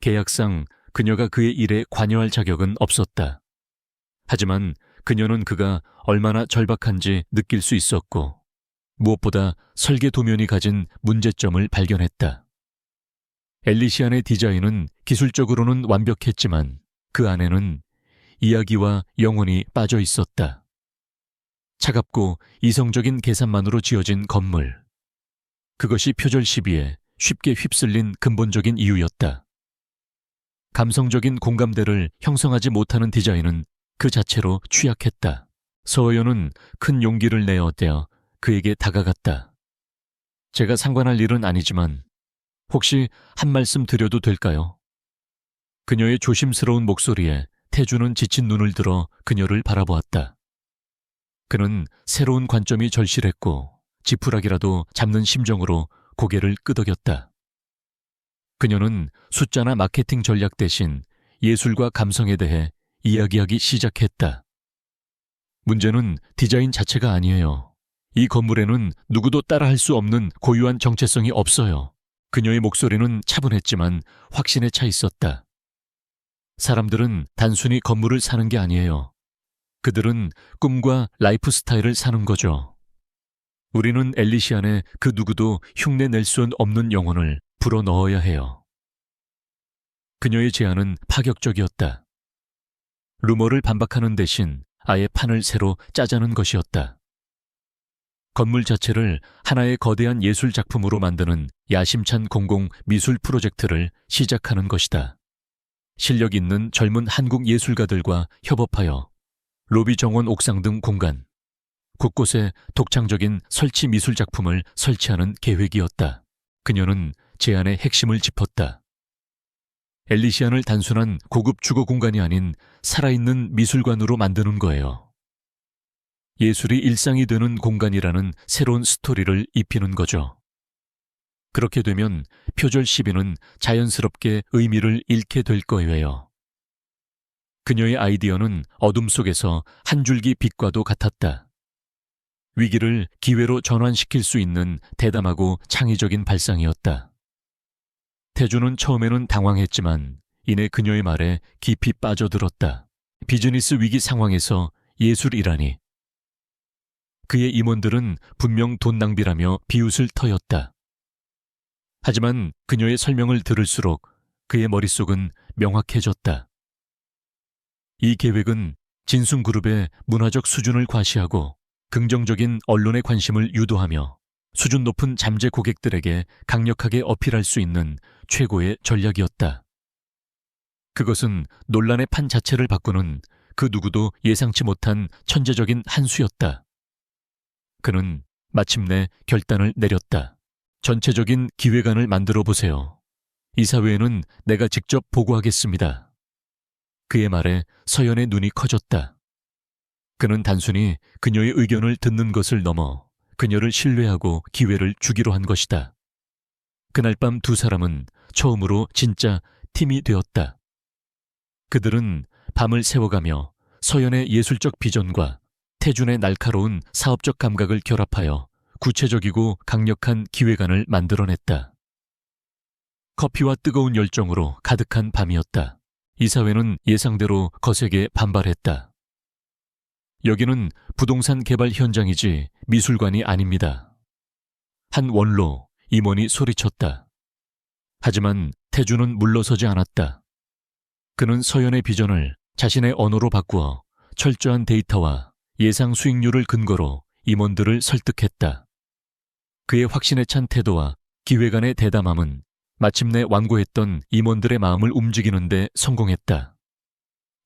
계약상 그녀가 그의 일에 관여할 자격은 없었다. 하지만 그녀는 그가 얼마나 절박한지 느낄 수 있었고, 무엇보다 설계 도면이 가진 문제점을 발견했다. 엘리시안의 디자인은 기술적으로는 완벽했지만 그 안에는 이야기와 영혼이 빠져 있었다. 차갑고 이성적인 계산만으로 지어진 건물. 그것이 표절 시비에 쉽게 휩쓸린 근본적인 이유였다. 감성적인 공감대를 형성하지 못하는 디자인은 그 자체로 취약했다. 서호연은 큰 용기를 내어대어 그에게 다가갔다. 제가 상관할 일은 아니지만 혹시 한 말씀 드려도 될까요? 그녀의 조심스러운 목소리에 태주는 지친 눈을 들어 그녀를 바라보았다. 그는 새로운 관점이 절실했고 지푸라기라도 잡는 심정으로 고개를 끄덕였다. 그녀는 숫자나 마케팅 전략 대신 예술과 감성에 대해 이야기하기 시작했다. 문제는 디자인 자체가 아니에요. 이 건물에는 누구도 따라할 수 없는 고유한 정체성이 없어요. 그녀의 목소리는 차분했지만 확신에 차 있었다. 사람들은 단순히 건물을 사는 게 아니에요. 그들은 꿈과 라이프 스타일을 사는 거죠. 우리는 엘리시안의 그 누구도 흉내낼 수 없는 영혼을 불어넣어야 해요. 그녀의 제안은 파격적이었다. 루머를 반박하는 대신 아예 판을 새로 짜자는 것이었다. 건물 자체를 하나의 거대한 예술 작품으로 만드는 야심찬 공공 미술 프로젝트를 시작하는 것이다. 실력 있는 젊은 한국 예술가들과 협업하여 로비 정원 옥상 등 공간, 곳곳에 독창적인 설치 미술 작품을 설치하는 계획이었다. 그녀는 제안의 핵심을 짚었다. 엘리시안을 단순한 고급 주거 공간이 아닌 살아있는 미술관으로 만드는 거예요. 예술이 일상이 되는 공간이라는 새로운 스토리를 입히는 거죠. 그렇게 되면 표절 시비는 자연스럽게 의미를 잃게 될 거예요. 그녀의 아이디어는 어둠 속에서 한 줄기 빛과도 같았다. 위기를 기회로 전환시킬 수 있는 대담하고 창의적인 발상이었다. 태주는 처음에는 당황했지만 이내 그녀의 말에 깊이 빠져들었다. 비즈니스 위기 상황에서 예술이라니. 그의 임원들은 분명 돈 낭비라며 비웃을 터였다. 하지만 그녀의 설명을 들을수록 그의 머릿속은 명확해졌다. 이 계획은 진순그룹의 문화적 수준을 과시하고 긍정적인 언론의 관심을 유도하며 수준 높은 잠재 고객들에게 강력하게 어필할 수 있는 최고의 전략이었다. 그것은 논란의 판 자체를 바꾸는 그 누구도 예상치 못한 천재적인 한 수였다. 그는 마침내 결단을 내렸다. 전체적인 기획안을 만들어 보세요. 이사회에는 내가 직접 보고하겠습니다. 그의 말에 서연의 눈이 커졌다. 그는 단순히 그녀의 의견을 듣는 것을 넘어 그녀를 신뢰하고 기회를 주기로 한 것이다. 그날 밤 두 사람은 처음으로 진짜 팀이 되었다. 그들은 밤을 새워가며 서연의 예술적 비전과 태준의 날카로운 사업적 감각을 결합하여 구체적이고 강력한 기획안을 만들어냈다. 커피와 뜨거운 열정으로 가득한 밤이었다. 이사회는 예상대로 거세게 반발했다. 여기는 부동산 개발 현장이지 미술관이 아닙니다. 한 원로, 임원이 소리쳤다. 하지만 태주는 물러서지 않았다. 그는 서연의 비전을 자신의 언어로 바꾸어 철저한 데이터와 예상 수익률을 근거로 임원들을 설득했다. 그의 확신에 찬 태도와 기획안의 대담함은 마침내 완고했던 임원들의 마음을 움직이는 데 성공했다.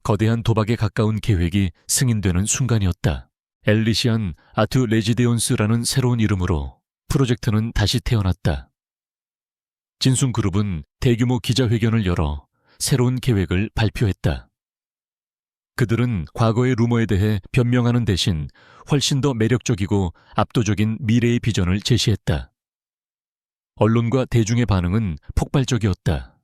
거대한 도박에 가까운 계획이 승인되는 순간이었다. 엘리시안 아트 레지데온스라는 새로운 이름으로 프로젝트는 다시 태어났다. 진순그룹은 대규모 기자회견을 열어 새로운 계획을 발표했다. 그들은 과거의 루머에 대해 변명하는 대신 훨씬 더 매력적이고 압도적인 미래의 비전을 제시했다. 언론과 대중의 반응은 폭발적이었다.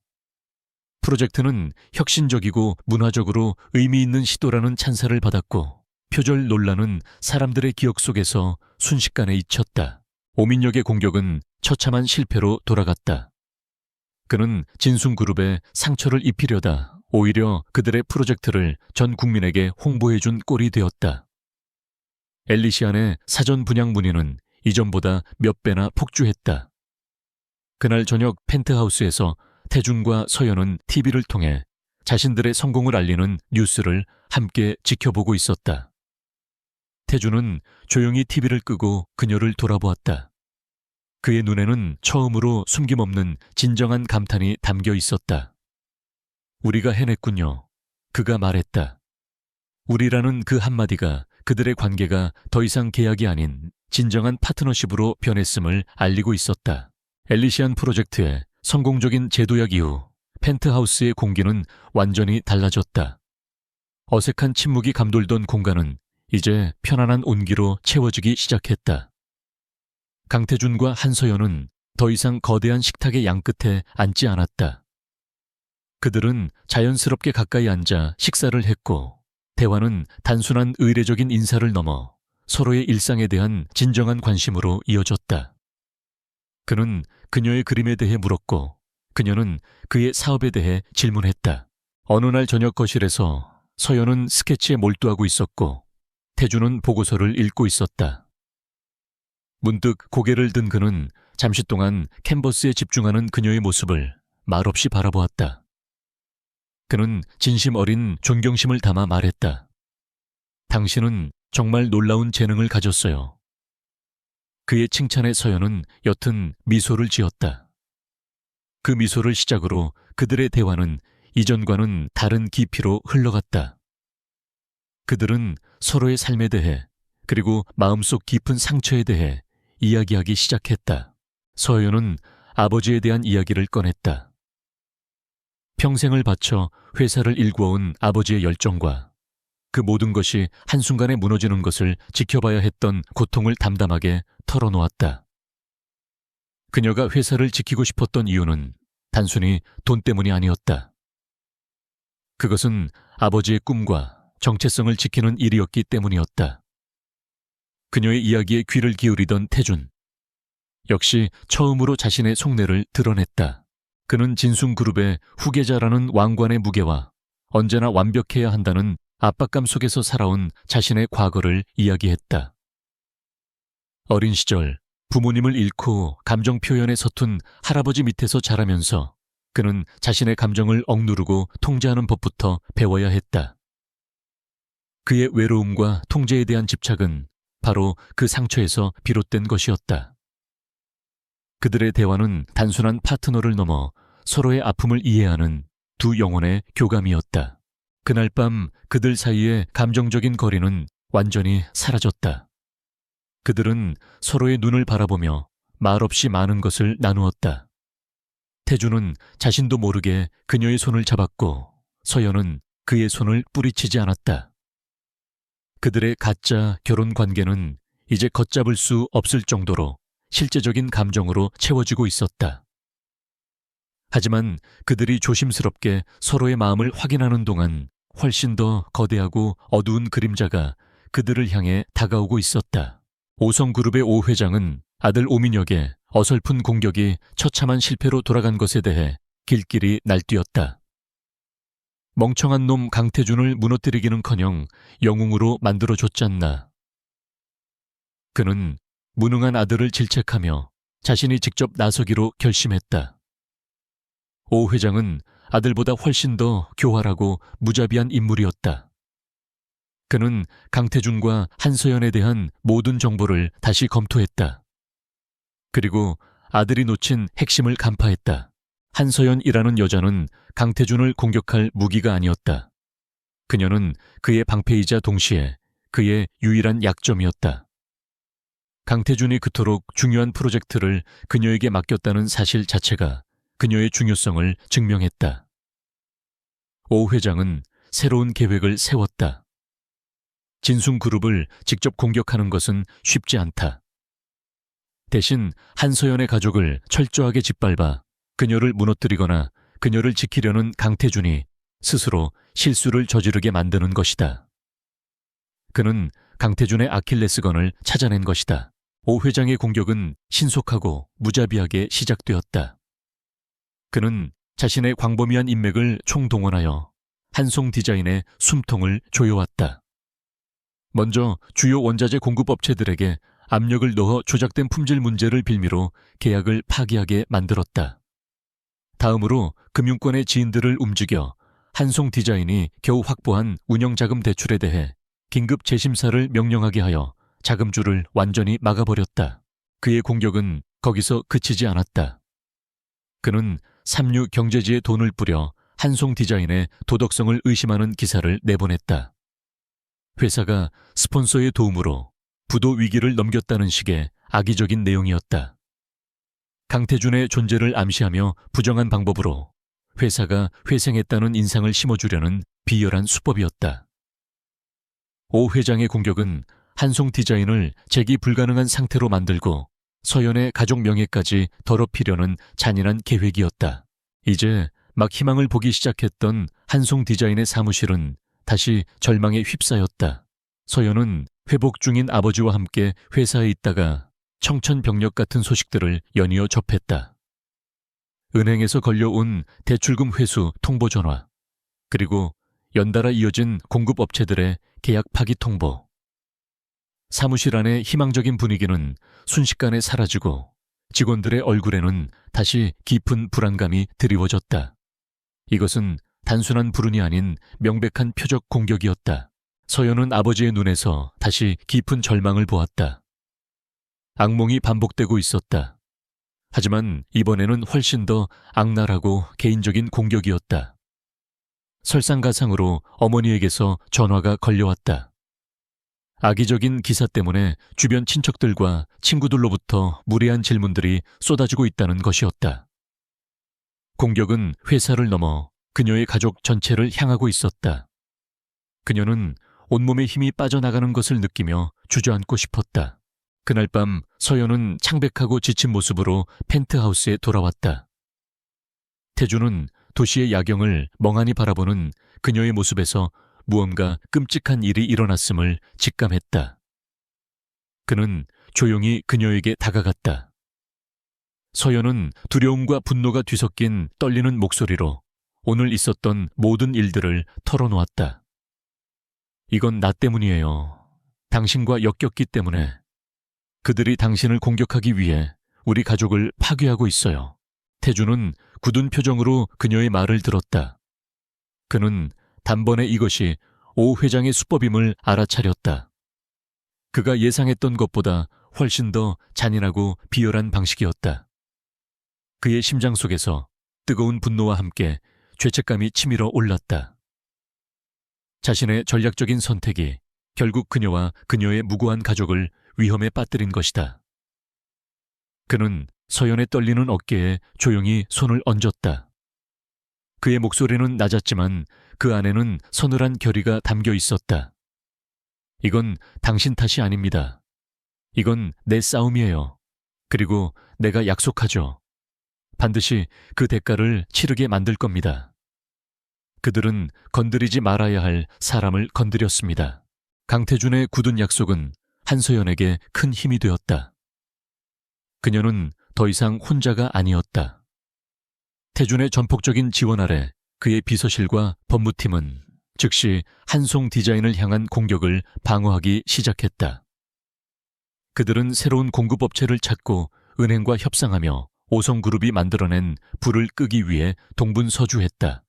프로젝트는 혁신적이고 문화적으로 의미 있는 시도라는 찬사를 받았고, 표절 논란은 사람들의 기억 속에서 순식간에 잊혔다. 오민혁의 공격은 처참한 실패로 돌아갔다. 그는 진숭그룹에 상처를 입히려다 오히려 그들의 프로젝트를 전 국민에게 홍보해준 꼴이 되었다. 엘리시안의 사전 분양 문의는 이전보다 몇 배나 폭주했다. 그날 저녁 펜트하우스에서 태준과 서연은 TV를 통해 자신들의 성공을 알리는 뉴스를 함께 지켜보고 있었다. 태준은 조용히 TV를 끄고 그녀를 돌아보았다. 그의 눈에는 처음으로 숨김없는 진정한 감탄이 담겨 있었다. 우리가 해냈군요. 그가 말했다. 우리라는 그 한마디가 그들의 관계가 더 이상 계약이 아닌 진정한 파트너십으로 변했음을 알리고 있었다. 엘리시안 프로젝트의 성공적인 재도약 이후 펜트하우스의 공기는 완전히 달라졌다. 어색한 침묵이 감돌던 공간은 이제 편안한 온기로 채워지기 시작했다. 강태준과 한서연은 더 이상 거대한 식탁의 양끝에 앉지 않았다. 그들은 자연스럽게 가까이 앉아 식사를 했고, 대화는 단순한 의례적인 인사를 넘어 서로의 일상에 대한 진정한 관심으로 이어졌다. 그는 그녀의 그림에 대해 물었고, 그녀는 그의 사업에 대해 질문했다. 어느 날 저녁 거실에서 서연은 스케치에 몰두하고 있었고, 태준은 보고서를 읽고 있었다. 문득 고개를 든 그는 잠시 동안 캔버스에 집중하는 그녀의 모습을 말없이 바라보았다. 그는 진심 어린 존경심을 담아 말했다. 당신은 정말 놀라운 재능을 가졌어요. 그의 칭찬에 서연은 옅은 미소를 지었다. 그 미소를 시작으로 그들의 대화는 이전과는 다른 깊이로 흘러갔다. 그들은 서로의 삶에 대해, 그리고 마음속 깊은 상처에 대해 이야기하기 시작했다. 서연은 아버지에 대한 이야기를 꺼냈다. 평생을 바쳐 회사를 일구어온 아버지의 열정과 그 모든 것이 한순간에 무너지는 것을 지켜봐야 했던 고통을 담담하게 털어놓았다. 그녀가 회사를 지키고 싶었던 이유는 단순히 돈 때문이 아니었다. 그것은 아버지의 꿈과 정체성을 지키는 일이었기 때문이었다. 그녀의 이야기에 귀를 기울이던 태준. 역시 처음으로 자신의 속내를 드러냈다. 그는 진숭그룹의 후계자라는 왕관의 무게와 언제나 완벽해야 한다는 압박감 속에서 살아온 자신의 과거를 이야기했다. 어린 시절 부모님을 잃고 감정 표현에 서툰 할아버지 밑에서 자라면서 그는 자신의 감정을 억누르고 통제하는 법부터 배워야 했다. 그의 외로움과 통제에 대한 집착은 바로 그 상처에서 비롯된 것이었다. 그들의 대화는 단순한 파트너를 넘어 서로의 아픔을 이해하는 두 영혼의 교감이었다. 그날 밤 그들 사이의 감정적인 거리는 완전히 사라졌다. 그들은 서로의 눈을 바라보며 말없이 많은 것을 나누었다. 태준은 자신도 모르게 그녀의 손을 잡았고, 서연은 그의 손을 뿌리치지 않았다. 그들의 가짜 결혼 관계는 이제 걷잡을 수 없을 정도로 실제적인 감정으로 채워지고 있었다. 하지만 그들이 조심스럽게 서로의 마음을 확인하는 동안 훨씬 더 거대하고 어두운 그림자가 그들을 향해 다가오고 있었다. 오성그룹의 오 회장은 아들 오민혁의 어설픈 공격이 처참한 실패로 돌아간 것에 대해 길길이 날뛰었다. 멍청한 놈 강태준을 무너뜨리기는커녕 영웅으로 만들어줬잖나. 그는 무능한 아들을 질책하며 자신이 직접 나서기로 결심했다. 오 회장은 아들보다 훨씬 더 교활하고 무자비한 인물이었다. 그는 강태준과 한서연에 대한 모든 정보를 다시 검토했다. 그리고 아들이 놓친 핵심을 간파했다. 한서연이라는 여자는 강태준을 공격할 무기가 아니었다. 그녀는 그의 방패이자 동시에 그의 유일한 약점이었다. 강태준이 그토록 중요한 프로젝트를 그녀에게 맡겼다는 사실 자체가 그녀의 중요성을 증명했다. 오 회장은 새로운 계획을 세웠다. 진순그룹을 직접 공격하는 것은 쉽지 않다. 대신 한서연의 가족을 철저하게 짓밟아 그녀를 무너뜨리거나 그녀를 지키려는 강태준이 스스로 실수를 저지르게 만드는 것이다. 그는 강태준의 아킬레스건을 찾아낸 것이다. 오 회장의 공격은 신속하고 무자비하게 시작되었다. 그는 자신의 광범위한 인맥을 총동원하여 한송디자인의 숨통을 조여왔다. 먼저 주요 원자재 공급업체들에게 압력을 넣어 조작된 품질 문제를 빌미로 계약을 파기하게 만들었다. 다음으로 금융권의 지인들을 움직여 한송디자인이 겨우 확보한 운영자금 대출에 대해 긴급 재심사를 명령하게 하여 자금줄을 완전히 막아버렸다. 그의 공격은 거기서 그치지 않았다. 그는 삼류 경제지에 돈을 뿌려 한송디자인의 도덕성을 의심하는 기사를 내보냈다. 회사가 스폰서의 도움으로 부도 위기를 넘겼다는 식의 악의적인 내용이었다. 강태준의 존재를 암시하며 부정한 방법으로 회사가 회생했다는 인상을 심어주려는 비열한 수법이었다. 오 회장의 공격은 한송디자인을 재기 불가능한 상태로 만들고 서연의 가족 명예까지 더럽히려는 잔인한 계획이었다. 이제 막 희망을 보기 시작했던 한송디자인의 사무실은 다시 절망에 휩싸였다. 서연은 회복 중인 아버지와 함께 회사에 있다가 청천벽력 같은 소식들을 연이어 접했다. 은행에서 걸려온 대출금 회수 통보 전화, 그리고 연달아 이어진 공급업체들의 계약 파기 통보. 사무실 안의 희망적인 분위기는 순식간에 사라지고 직원들의 얼굴에는 다시 깊은 불안감이 드리워졌다. 이것은 단순한 불운이 아닌 명백한 표적 공격이었다. 서연은 아버지의 눈에서 다시 깊은 절망을 보았다. 악몽이 반복되고 있었다. 하지만 이번에는 훨씬 더 악랄하고 개인적인 공격이었다. 설상가상으로 어머니에게서 전화가 걸려왔다. 악의적인 기사 때문에 주변 친척들과 친구들로부터 무례한 질문들이 쏟아지고 있다는 것이었다. 공격은 회사를 넘어 그녀의 가족 전체를 향하고 있었다. 그녀는 온몸의 힘이 빠져나가는 것을 느끼며 주저앉고 싶었다. 그날 밤 서연은 창백하고 지친 모습으로 펜트하우스에 돌아왔다. 태주는 도시의 야경을 멍하니 바라보는 그녀의 모습에서 무언가 끔찍한 일이 일어났음을 직감했다. 그는 조용히 그녀에게 다가갔다. 서연은 두려움과 분노가 뒤섞인 떨리는 목소리로 오늘 있었던 모든 일들을 털어놓았다. 이건 나 때문이에요. 당신과 엮였기 때문에. 그들이 당신을 공격하기 위해 우리 가족을 파괴하고 있어요. 태주는 굳은 표정으로 그녀의 말을 들었다. 그는 단번에 이것이 오 회장의 수법임을 알아차렸다. 그가 예상했던 것보다 훨씬 더 잔인하고 비열한 방식이었다. 그의 심장 속에서 뜨거운 분노와 함께 죄책감이 치밀어 올랐다. 자신의 전략적인 선택이 결국 그녀와 그녀의 무고한 가족을 위험에 빠뜨린 것이다. 그는 서연의 떨리는 어깨에 조용히 손을 얹었다. 그의 목소리는 낮았지만 그 안에는 서늘한 결의가 담겨 있었다. 이건 당신 탓이 아닙니다. 이건 내 싸움이에요. 그리고 내가 약속하죠. 반드시 그 대가를 치르게 만들 겁니다. 그들은 건드리지 말아야 할 사람을 건드렸습니다. 강태준의 굳은 약속은 한서연에게 큰 힘이 되었다. 그녀는 더 이상 혼자가 아니었다. 태준의 전폭적인 지원 아래 그의 비서실과 법무팀은 즉시 한송디자인을 향한 공격을 방어하기 시작했다. 그들은 새로운 공급업체를 찾고 은행과 협상하며 오성그룹이 만들어낸 불을 끄기 위해 동분서주했다.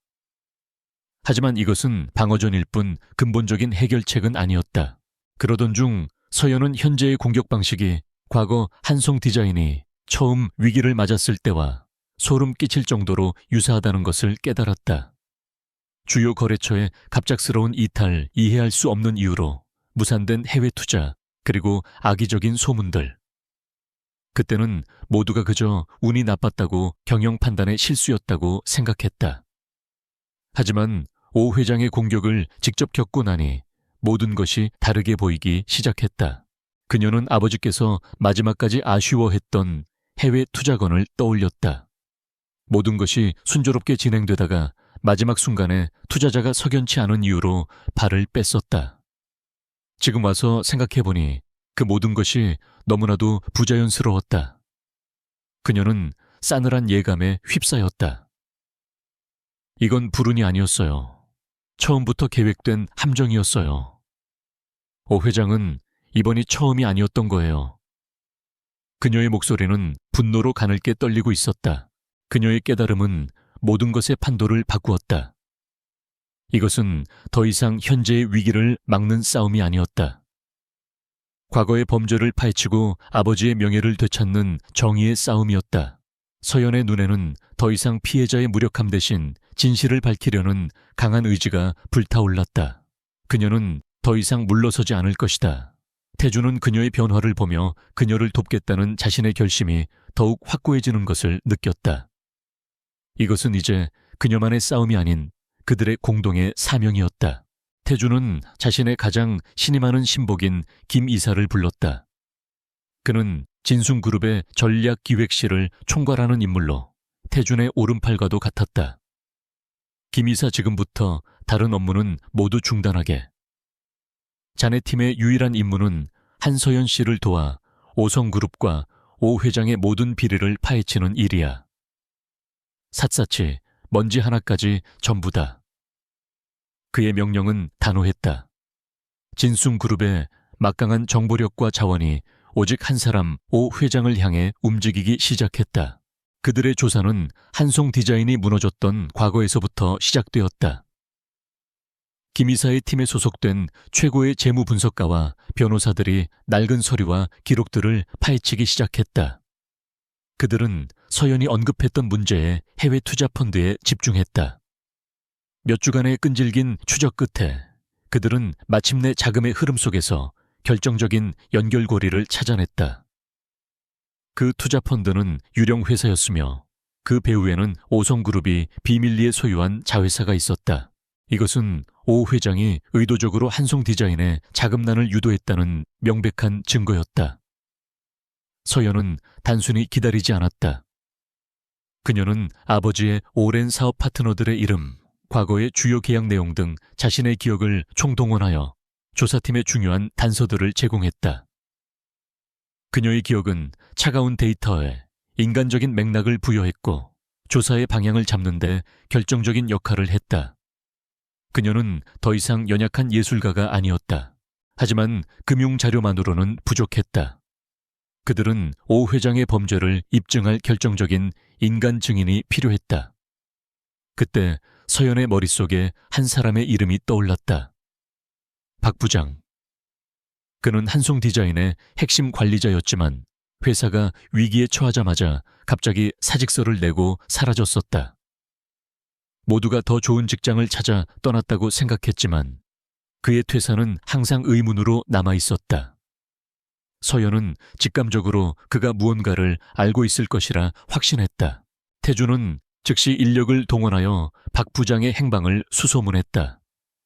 하지만 이것은 방어전일 뿐 근본적인 해결책은 아니었다. 그러던 중 서연은 현재의 공격 방식이 과거 한송디자인이 처음 위기를 맞았을 때와 소름 끼칠 정도로 유사하다는 것을 깨달았다. 주요 거래처의 갑작스러운 이탈, 이해할 수 없는 이유로 무산된 해외 투자, 그리고 악의적인 소문들. 그때는 모두가 그저 운이 나빴다고 경영 판단의 실수였다고 생각했다. 하지만 오 회장의 공격을 직접 겪고 나니 모든 것이 다르게 보이기 시작했다. 그녀는 아버지께서 마지막까지 아쉬워했던 해외 투자건을 떠올렸다. 모든 것이 순조롭게 진행되다가 마지막 순간에 투자자가 석연치 않은 이유로 발을 뺐었다. 지금 와서 생각해보니 그 모든 것이 너무나도 부자연스러웠다. 그녀는 싸늘한 예감에 휩싸였다. 이건 불운이 아니었어요. 처음부터 계획된 함정이었어요. 오 회장은 이번이 처음이 아니었던 거예요. 그녀의 목소리는 분노로 가늘게 떨리고 있었다. 그녀의 깨달음은 모든 것의 판도를 바꾸었다. 이것은 더 이상 현재의 위기를 막는 싸움이 아니었다. 과거의 범죄를 파헤치고 아버지의 명예를 되찾는 정의의 싸움이었다. 서연의 눈에는 더 이상 피해자의 무력함 대신 진실을 밝히려는 강한 의지가 불타올랐다. 그녀는 더 이상 물러서지 않을 것이다. 태주는 그녀의 변화를 보며 그녀를 돕겠다는 자신의 결심이 더욱 확고해지는 것을 느꼈다. 이것은 이제 그녀만의 싸움이 아닌 그들의 공동의 사명이었다. 태주는 자신의 가장 신임 많은 신복인 김 이사를 불렀다. 그는 진순그룹의 전략기획실을 총괄하는 인물로 태준의 오른팔과도 같았다. 김 이사 지금부터 다른 업무는 모두 중단하게. 자네 팀의 유일한 임무는 한서연 씨를 도와 오성그룹과 오 회장의 모든 비리를 파헤치는 일이야. 샅샅이 먼지 하나까지 전부다. 그의 명령은 단호했다. 진순그룹의 막강한 정보력과 자원이 오직 한 사람 오 회장을 향해 움직이기 시작했다. 그들의 조사는 한송 디자인이 무너졌던 과거에서부터 시작되었다. 김 이사의 팀에 소속된 최고의 재무 분석가와 변호사들이 낡은 서류와 기록들을 파헤치기 시작했다. 그들은 서연이 언급했던 문제에 해외 투자 펀드에 집중했다. 몇 주간의 끈질긴 추적 끝에 그들은 마침내 자금의 흐름 속에서 결정적인 연결고리를 찾아냈다. 그 투자 펀드는 유령 회사였으며 그 배후에는 오성그룹이 비밀리에 소유한 자회사가 있었다. 이것은 오 회장이 의도적으로 한송 디자인에 자금난을 유도했다는 명백한 증거였다. 서연은 단순히 기다리지 않았다. 그녀는 아버지의 오랜 사업 파트너들의 이름, 과거의 주요 계약 내용 등 자신의 기억을 총동원하여 조사팀에 중요한 단서들을 제공했다. 그녀의 기억은 차가운 데이터에 인간적인 맥락을 부여했고 조사의 방향을 잡는 데 결정적인 역할을 했다. 그녀는 더 이상 연약한 예술가가 아니었다. 하지만 금융 자료만으로는 부족했다. 그들은 오 회장의 범죄를 입증할 결정적인 인간 증인이 필요했다. 그때 서연의 머릿속에 한 사람의 이름이 떠올랐다. 박 부장. 그는 한송 디자인의 핵심 관리자였지만 회사가 위기에 처하자마자 갑자기 사직서를 내고 사라졌었다. 모두가 더 좋은 직장을 찾아 떠났다고 생각했지만 그의 퇴사는 항상 의문으로 남아있었다. 서연은 직감적으로 그가 무언가를 알고 있을 것이라 확신했다. 태주는 즉시 인력을 동원하여 박 부장의 행방을 수소문했다.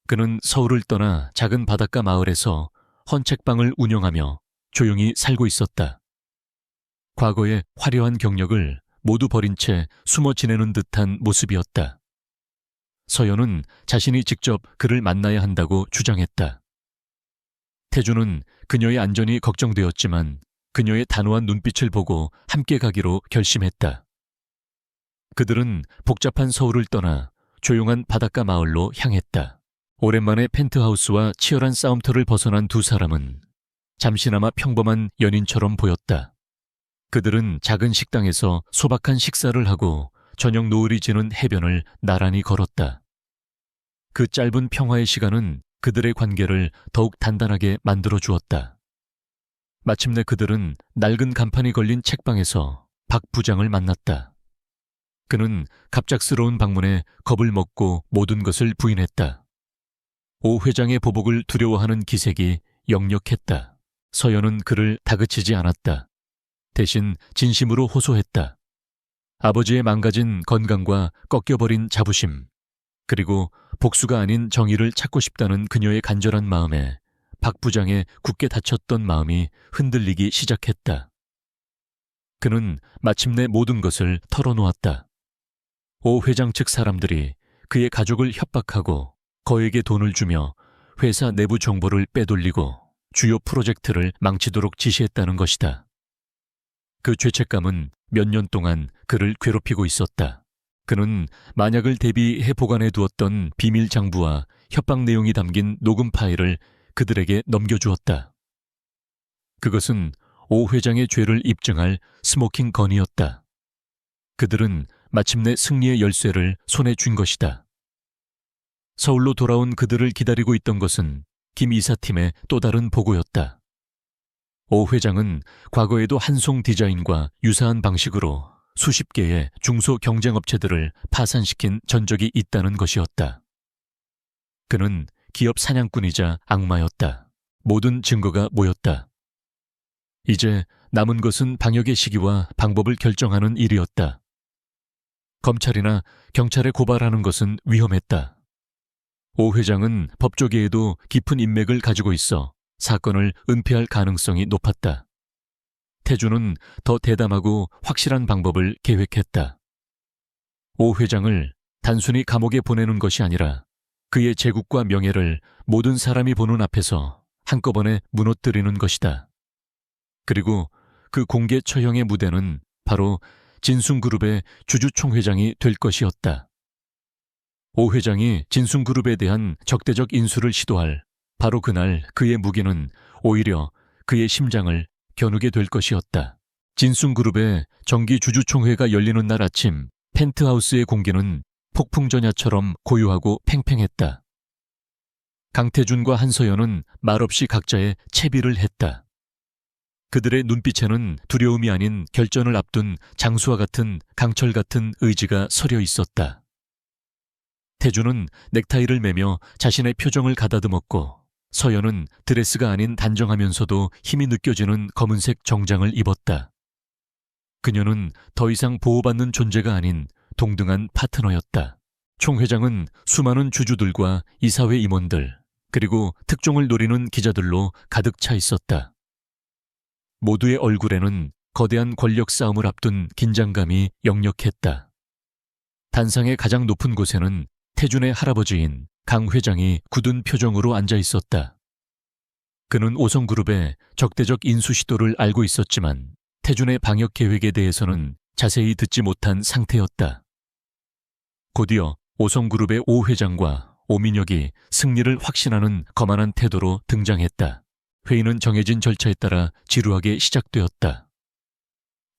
그는 서울을 떠나 작은 바닷가 마을에서 헌책방을 운영하며 조용히 살고 있었다. 과거의 화려한 경력을 모두 버린 채 숨어 지내는 듯한 모습이었다. 서연은 자신이 직접 그를 만나야 한다고 주장했다. 태주는 그녀의 안전이 걱정되었지만 그녀의 단호한 눈빛을 보고 함께 가기로 결심했다. 그들은 복잡한 서울을 떠나 조용한 바닷가 마을로 향했다. 오랜만에 펜트하우스와 치열한 싸움터를 벗어난 두 사람은 잠시나마 평범한 연인처럼 보였다. 그들은 작은 식당에서 소박한 식사를 하고 저녁 노을이 지는 해변을 나란히 걸었다. 그 짧은 평화의 시간은 그들의 관계를 더욱 단단하게 만들어 주었다. 마침내 그들은 낡은 간판이 걸린 책방에서 박 부장을 만났다. 그는 갑작스러운 방문에 겁을 먹고 모든 것을 부인했다. 오 회장의 보복을 두려워하는 기색이 역력했다. 서연은 그를 다그치지 않았다. 대신 진심으로 호소했다. 아버지의 망가진 건강과 꺾여버린 자부심, 그리고 복수가 아닌 정의를 찾고 싶다는 그녀의 간절한 마음에 박 부장의 굳게 닫혔던 마음이 흔들리기 시작했다. 그는 마침내 모든 것을 털어놓았다. 오 회장 측 사람들이 그의 가족을 협박하고 거액의 돈을 주며 회사 내부 정보를 빼돌리고 주요 프로젝트를 망치도록 지시했다는 것이다. 그 죄책감은 몇 년 동안 그를 괴롭히고 있었다. 그는 만약을 대비해 보관해 두었던 비밀 장부와 협박 내용이 담긴 녹음 파일을 그들에게 넘겨주었다. 그것은 오 회장의 죄를 입증할 스모킹 건이었다. 그들은 마침내 승리의 열쇠를 손에 쥔 것이다. 서울로 돌아온 그들을 기다리고 있던 것은 김 이사팀의 또 다른 보고였다. 오 회장은 과거에도 한송 디자인과 유사한 방식으로 수십 개의 중소 경쟁업체들을 파산시킨 전적이 있다는 것이었다. 그는 기업 사냥꾼이자 악마였다. 모든 증거가 모였다. 이제 남은 것은 방역의 시기와 방법을 결정하는 일이었다. 검찰이나 경찰에 고발하는 것은 위험했다. 오 회장은 법조계에도 깊은 인맥을 가지고 있어 사건을 은폐할 가능성이 높았다. 태주는 더 대담하고 확실한 방법을 계획했다. 오 회장을 단순히 감옥에 보내는 것이 아니라 그의 제국과 명예를 모든 사람이 보는 앞에서 한꺼번에 무너뜨리는 것이다. 그리고 그 공개 처형의 무대는 바로 진숭그룹의 주주총회장이 될 것이었다. 오 회장이 진숭그룹에 대한 적대적 인수를 시도할 바로 그날 그의 무기는 오히려 그의 심장을 겨누게 될 것이었다. 진숭그룹의 정기 주주총회가 열리는 날 아침 펜트하우스의 공기는 폭풍전야처럼 고요하고 팽팽했다. 강태준과 한서연은 말없이 각자의 채비를 했다. 그들의 눈빛에는 두려움이 아닌 결전을 앞둔 장수와 같은 강철 같은 의지가 서려 있었다. 태주는 넥타이를 매며 자신의 표정을 가다듬었고 서연은 드레스가 아닌 단정하면서도 힘이 느껴지는 검은색 정장을 입었다. 그녀는 더 이상 보호받는 존재가 아닌 동등한 파트너였다. 총 회장은 수많은 주주들과 이사회 임원들 그리고 특종을 노리는 기자들로 가득 차 있었다. 모두의 얼굴에는 거대한 권력 싸움을 앞둔 긴장감이 역력했다. 단상의 가장 높은 곳에는 태준의 할아버지인 강 회장이 굳은 표정으로 앉아 있었다. 그는 오성그룹의 적대적 인수 시도를 알고 있었지만 태준의 방역 계획에 대해서는 자세히 듣지 못한 상태였다. 곧이어 오성그룹의 오 회장과 오민혁이 승리를 확신하는 거만한 태도로 등장했다. 회의는 정해진 절차에 따라 지루하게 시작되었다.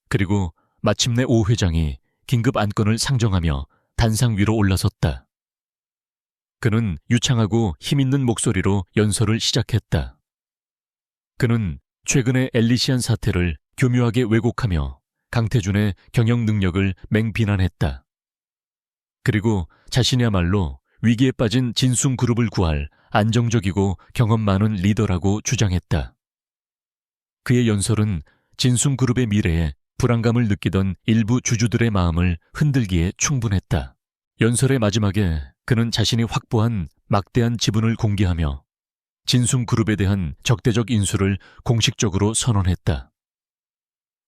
그리고 마침내 오 회장이 긴급 안건을 상정하며 단상 위로 올라섰다. 그는 유창하고 힘있는 목소리로 연설을 시작했다. 그는 최근의 엘리시안 사태를 교묘하게 왜곡하며 강태준의 경영 능력을 맹비난했다. 그리고 자신이야말로 위기에 빠진 진숭그룹을 구할 안정적이고 경험 많은 리더라고 주장했다. 그의 연설은 진숭그룹의 미래에 불안감을 느끼던 일부 주주들의 마음을 흔들기에 충분했다. 연설의 마지막에 그는 자신이 확보한 막대한 지분을 공개하며 진숭그룹에 대한 적대적 인수를 공식적으로 선언했다.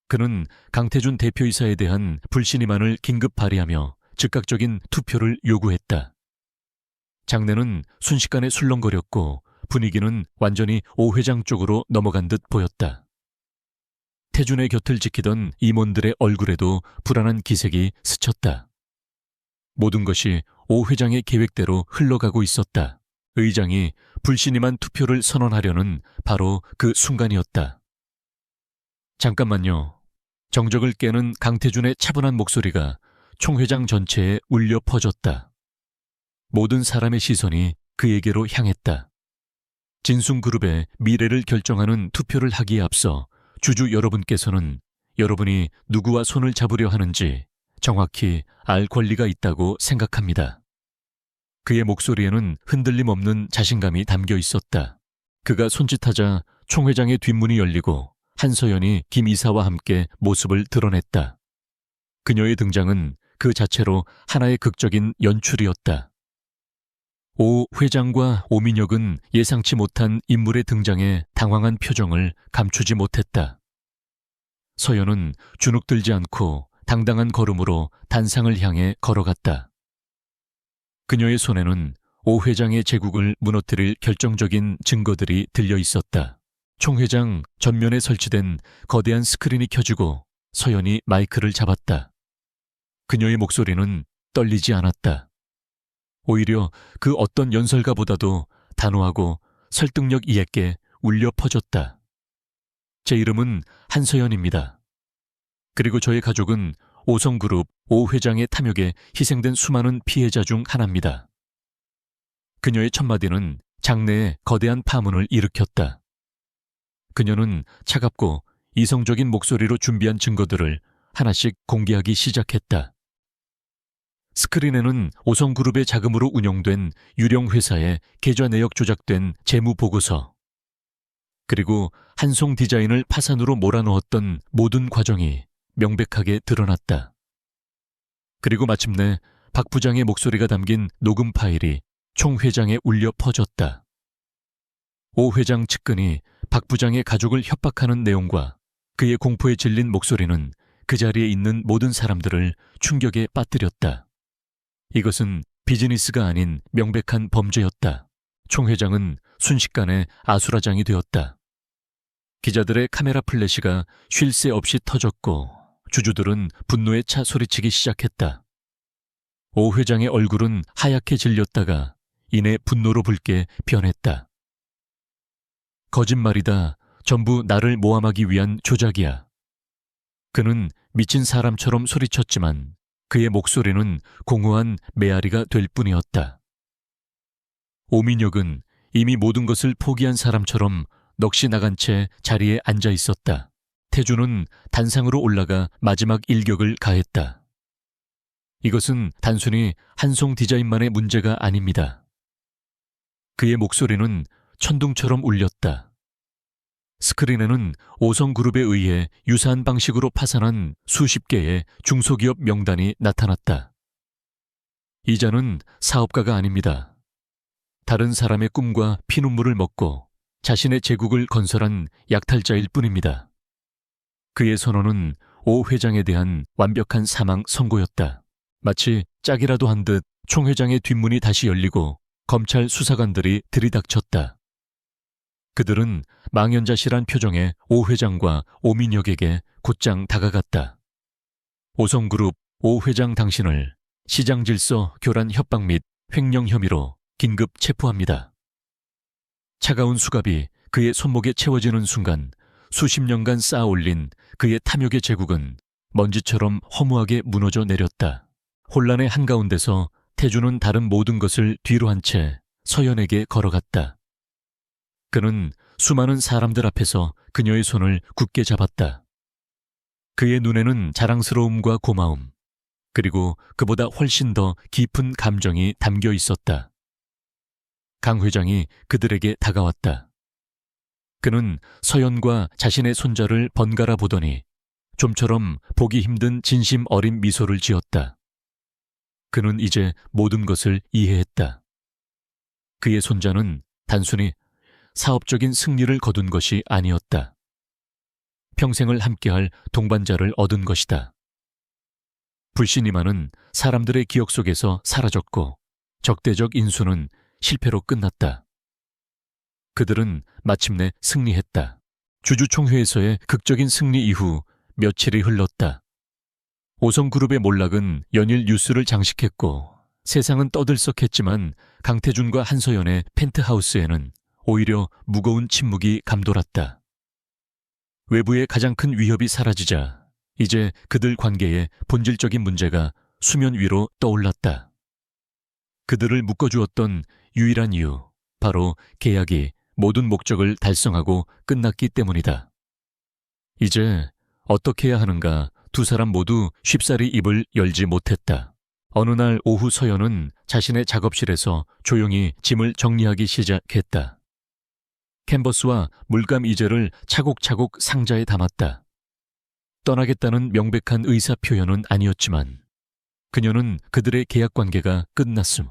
그는 강태준 대표이사에 대한 불신임안을 긴급 발의하며 즉각적인 투표를 요구했다. 장내는 순식간에 술렁거렸고 분위기는 완전히 오 회장 쪽으로 넘어간 듯 보였다. 태준의 곁을 지키던 임원들의 얼굴에도 불안한 기색이 스쳤다. 모든 것이 오 회장의 계획대로 흘러가고 있었다. 의장이 불신임한 투표를 선언하려는 바로 그 순간이었다. 잠깐만요. 정적을 깨는 강태준의 차분한 목소리가 총회장 전체에 울려 퍼졌다. 모든 사람의 시선이 그에게로 향했다. 진숭그룹의 미래를 결정하는 투표를 하기에 앞서 주주 여러분께서는 여러분이 누구와 손을 잡으려 하는지 정확히 알 권리가 있다고 생각합니다. 그의 목소리에는 흔들림 없는 자신감이 담겨 있었다. 그가 손짓하자 총회장의 뒷문이 열리고 한서연이 김 이사와 함께 모습을 드러냈다. 그녀의 등장은 그 자체로 하나의 극적인 연출이었다. 오 회장과 오민혁은 예상치 못한 인물의 등장에 당황한 표정을 감추지 못했다. 서연은 주눅들지 않고 당당한 걸음으로 단상을 향해 걸어갔다. 그녀의 손에는 오 회장의 제국을 무너뜨릴 결정적인 증거들이 들려 있었다. 총회장 전면에 설치된 거대한 스크린이 켜지고 서연이 마이크를 잡았다. 그녀의 목소리는 떨리지 않았다. 오히려 그 어떤 연설가보다도 단호하고 설득력 있게 울려 퍼졌다. 제 이름은 한서연입니다. 그리고 저의 가족은 오성그룹 오 회장의 탐욕에 희생된 수많은 피해자 중 하나입니다. 그녀의 첫마디는 장내에 거대한 파문을 일으켰다. 그녀는 차갑고 이성적인 목소리로 준비한 증거들을 하나씩 공개하기 시작했다. 스크린에는 오성그룹의 자금으로 운영된 유령 회사의 계좌 내역 조작된 재무 보고서, 그리고 한송 디자인을 파산으로 몰아넣었던 모든 과정이 명백하게 드러났다. 그리고 마침내 박 부장의 목소리가 담긴 녹음 파일이 총 회장에 울려 퍼졌다. 오 회장 측근이 박 부장의 가족을 협박하는 내용과 그의 공포에 질린 목소리는 그 자리에 있는 모든 사람들을 충격에 빠뜨렸다. 이것은 비즈니스가 아닌 명백한 범죄였다. 총 회장은 순식간에 아수라장이 되었다. 기자들의 카메라 플래시가 쉴 새 없이 터졌고 주주들은 분노에 차 소리치기 시작했다. 오 회장의 얼굴은 하얗게 질렸다가 이내 분노로 붉게 변했다. 거짓말이다. 전부 나를 모함하기 위한 조작이야. 그는 미친 사람처럼 소리쳤지만 그의 목소리는 공허한 메아리가 될 뿐이었다. 오민혁은 이미 모든 것을 포기한 사람처럼 넋이 나간 채 자리에 앉아 있었다. 태주는 단상으로 올라가 마지막 일격을 가했다. 이것은 단순히 한송 디자인만의 문제가 아닙니다. 그의 목소리는 천둥처럼 울렸다. 스크린에는 오성그룹에 의해 유사한 방식으로 파산한 수십 개의 중소기업 명단이 나타났다. 이자는 사업가가 아닙니다. 다른 사람의 꿈과 피눈물을 먹고 자신의 제국을 건설한 약탈자일 뿐입니다. 그의 선언은 오 회장에 대한 완벽한 사망 선고였다. 마치 짝이라도 한 듯 총 회장의 뒷문이 다시 열리고 검찰 수사관들이 들이닥쳤다. 그들은 망연자실한 표정의 오 회장과 오민혁에게 곧장 다가갔다. 오성그룹 오 회장 당신을 시장질서 교란 협박 및 횡령 혐의로 긴급 체포합니다. 차가운 수갑이 그의 손목에 채워지는 순간 수십 년간 쌓아올린 그의 탐욕의 제국은 먼지처럼 허무하게 무너져 내렸다. 혼란의 한가운데서 태주는 다른 모든 것을 뒤로 한 채 서연에게 걸어갔다. 그는 수많은 사람들 앞에서 그녀의 손을 굳게 잡았다. 그의 눈에는 자랑스러움과 고마움, 그리고 그보다 훨씬 더 깊은 감정이 담겨 있었다. 강 회장이 그들에게 다가왔다. 그는 서연과 자신의 손자를 번갈아 보더니 좀처럼 보기 힘든 진심 어린 미소를 지었다. 그는 이제 모든 것을 이해했다. 그의 손자는 단순히 사업적인 승리를 거둔 것이 아니었다. 평생을 함께할 동반자를 얻은 것이다. 불신이만은 사람들의 기억 속에서 사라졌고 적대적 인수는 실패로 끝났다. 그들은 마침내 승리했다. 주주총회에서의 극적인 승리 이후 며칠이 흘렀다. 오성그룹의 몰락은 연일 뉴스를 장식했고 세상은 떠들썩했지만 강태준과 한서연의 펜트하우스에는 오히려 무거운 침묵이 감돌았다. 외부의 가장 큰 위협이 사라지자 이제 그들 관계의 본질적인 문제가 수면 위로 떠올랐다. 그들을 묶어주었던 유일한 이유, 바로 계약이 모든 목적을 달성하고 끝났기 때문이다. 이제 어떻게 해야 하는가 두 사람 모두 쉽사리 입을 열지 못했다. 어느 날 오후 서연은 자신의 작업실에서 조용히 짐을 정리하기 시작했다. 캔버스와 물감 이젤을 차곡차곡 상자에 담았다. 떠나겠다는 명백한 의사 표현은 아니었지만 그녀는 그들의 계약 관계가 끝났음,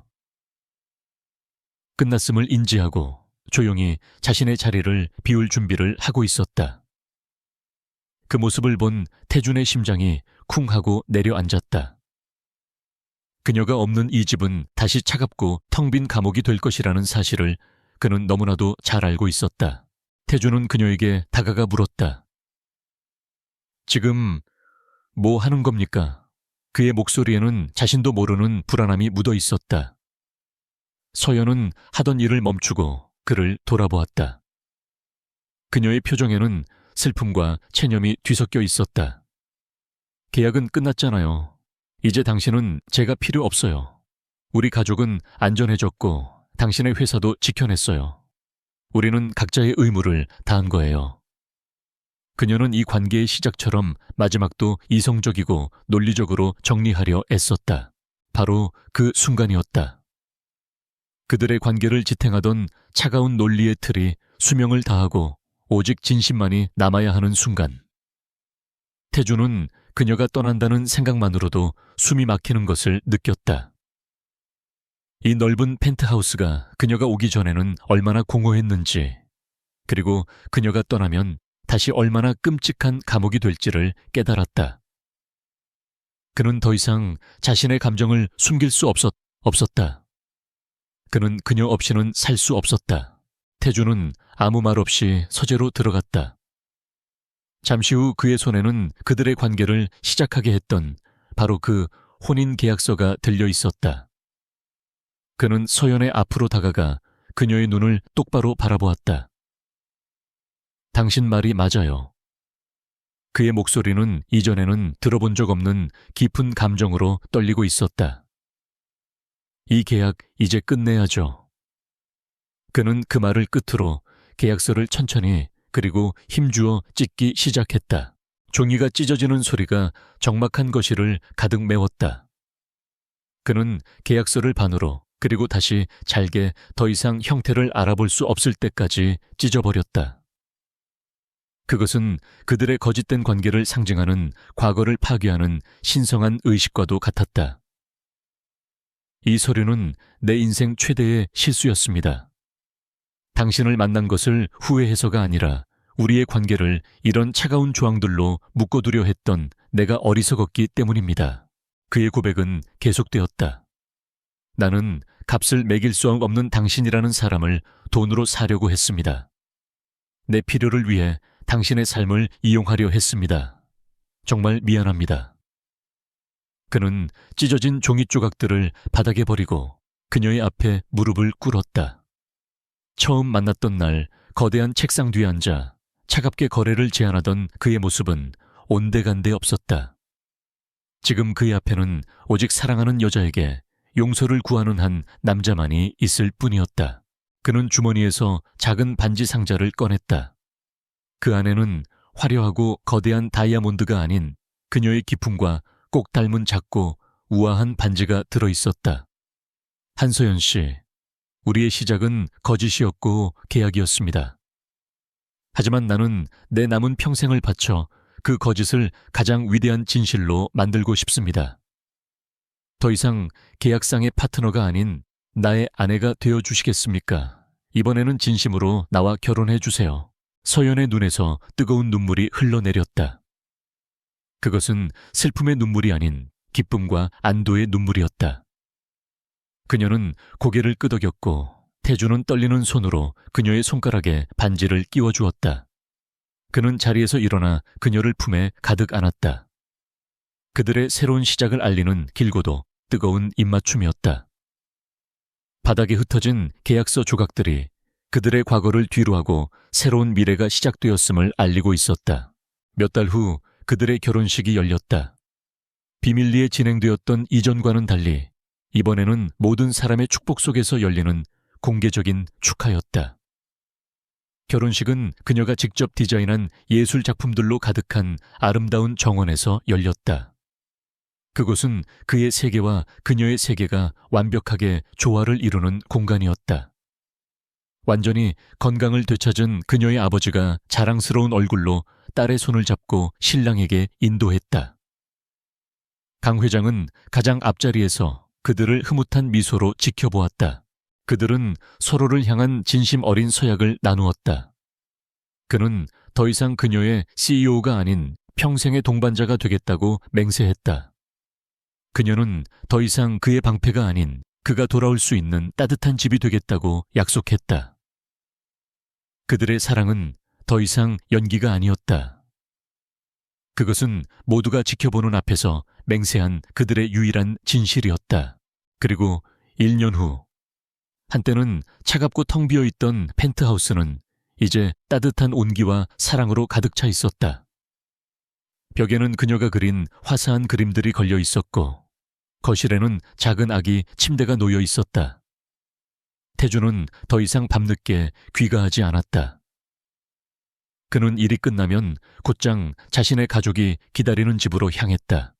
끝났음을 인지하고 조용히 자신의 자리를 비울 준비를 하고 있었다. 그 모습을 본 태준의 심장이 쿵 하고 내려앉았다. 그녀가 없는 이 집은 다시 차갑고 텅 빈 감옥이 될 것이라는 사실을 그는 너무나도 잘 알고 있었다. 태준은 그녀에게 다가가 물었다. 지금 뭐 하는 겁니까? 그의 목소리에는 자신도 모르는 불안함이 묻어 있었다. 서연은 하던 일을 멈추고 그를 돌아보았다. 그녀의 표정에는 슬픔과 체념이 뒤섞여 있었다. 계약은 끝났잖아요. 이제 당신은 제가 필요 없어요. 우리 가족은 안전해졌고 당신의 회사도 지켜냈어요. 우리는 각자의 의무를 다한 거예요. 그녀는 이 관계의 시작처럼 마지막도 이성적이고 논리적으로 정리하려 애썼다. 바로 그 순간이었다. 그들의 관계를 지탱하던 차가운 논리의 틀이 수명을 다하고 오직 진심만이 남아야 하는 순간. 태준은 그녀가 떠난다는 생각만으로도 숨이 막히는 것을 느꼈다. 이 넓은 펜트하우스가 그녀가 오기 전에는 얼마나 공허했는지, 그리고 그녀가 떠나면 다시 얼마나 끔찍한 감옥이 될지를 깨달았다. 그는 더 이상 자신의 감정을 숨길 수 없었다. 그는 그녀 없이는 살 수 없었다. 태준은 아무 말 없이 서재로 들어갔다. 잠시 후 그의 손에는 그들의 관계를 시작하게 했던 바로 그 혼인 계약서가 들려 있었다. 그는 서연의 앞으로 다가가 그녀의 눈을 똑바로 바라보았다. 당신 말이 맞아요. 그의 목소리는 이전에는 들어본 적 없는 깊은 감정으로 떨리고 있었다. 이 계약 이제 끝내야죠. 그는 그 말을 끝으로 계약서를 천천히 그리고 힘주어 찢기 시작했다. 종이가 찢어지는 소리가 적막한 거실을 가득 메웠다. 그는 계약서를 반으로 그리고 다시 잘게 더 이상 형태를 알아볼 수 없을 때까지 찢어버렸다. 그것은 그들의 거짓된 관계를 상징하는 과거를 파괴하는 신성한 의식과도 같았다. 이 서류는 내 인생 최대의 실수였습니다. 당신을 만난 것을 후회해서가 아니라 우리의 관계를 이런 차가운 조항들로 묶어두려 했던 내가 어리석었기 때문입니다. 그의 고백은 계속되었다. 나는 값을 매길 수 없는 당신이라는 사람을 돈으로 사려고 했습니다. 내 필요를 위해 당신의 삶을 이용하려 했습니다. 정말 미안합니다. 그는 찢어진 종이 조각들을 바닥에 버리고 그녀의 앞에 무릎을 꿇었다. 처음 만났던 날 거대한 책상 뒤에 앉아 차갑게 거래를 제안하던 그의 모습은 온데간데 없었다. 지금 그의 앞에는 오직 사랑하는 여자에게 용서를 구하는 한 남자만이 있을 뿐이었다. 그는 주머니에서 작은 반지 상자를 꺼냈다. 그 안에는 화려하고 거대한 다이아몬드가 아닌 그녀의 기품과 꼭 닮은 작고 우아한 반지가 들어있었다. 한서연 씨, 우리의 시작은 거짓이었고 계약이었습니다. 하지만 나는 내 남은 평생을 바쳐 그 거짓을 가장 위대한 진실로 만들고 싶습니다. 더 이상 계약상의 파트너가 아닌 나의 아내가 되어주시겠습니까? 이번에는 진심으로 나와 결혼해주세요. 서연의 눈에서 뜨거운 눈물이 흘러내렸다. 그것은 슬픔의 눈물이 아닌 기쁨과 안도의 눈물이었다. 그녀는 고개를 끄덕였고 태준은 떨리는 손으로 그녀의 손가락에 반지를 끼워주었다. 그는 자리에서 일어나 그녀를 품에 가득 안았다. 그들의 새로운 시작을 알리는 길고도 뜨거운 입맞춤이었다. 바닥에 흩어진 계약서 조각들이 그들의 과거를 뒤로하고 새로운 미래가 시작되었음을 알리고 있었다. 몇 달 후 그들의 결혼식이 열렸다. 비밀리에 진행되었던 이전과는 달리 이번에는 모든 사람의 축복 속에서 열리는 공개적인 축하였다. 결혼식은 그녀가 직접 디자인한 예술 작품들로 가득한 아름다운 정원에서 열렸다. 그곳은 그의 세계와 그녀의 세계가 완벽하게 조화를 이루는 공간이었다. 완전히 건강을 되찾은 그녀의 아버지가 자랑스러운 얼굴로 딸의 손을 잡고 신랑에게 인도했다. 강 회장은 가장 앞자리에서 그들을 흐뭇한 미소로 지켜보았다. 그들은 서로를 향한 진심 어린 서약을 나누었다. 그는 더 이상 그녀의 CEO가 아닌 평생의 동반자가 되겠다고 맹세했다. 그녀는 더 이상 그의 방패가 아닌 그가 돌아올 수 있는 따뜻한 집이 되겠다고 약속했다. 그들의 사랑은 더 이상 연기가 아니었다. 그것은 모두가 지켜보는 앞에서 맹세한 그들의 유일한 진실이었다. 그리고 1년 후, 한때는 차갑고 텅 비어 있던 펜트하우스는 이제 따뜻한 온기와 사랑으로 가득 차 있었다. 벽에는 그녀가 그린 화사한 그림들이 걸려 있었고, 거실에는 작은 아기 침대가 놓여 있었다. 태주는 더 이상 밤늦게 귀가하지 않았다. 그는 일이 끝나면 곧장 자신의 가족이 기다리는 집으로 향했다.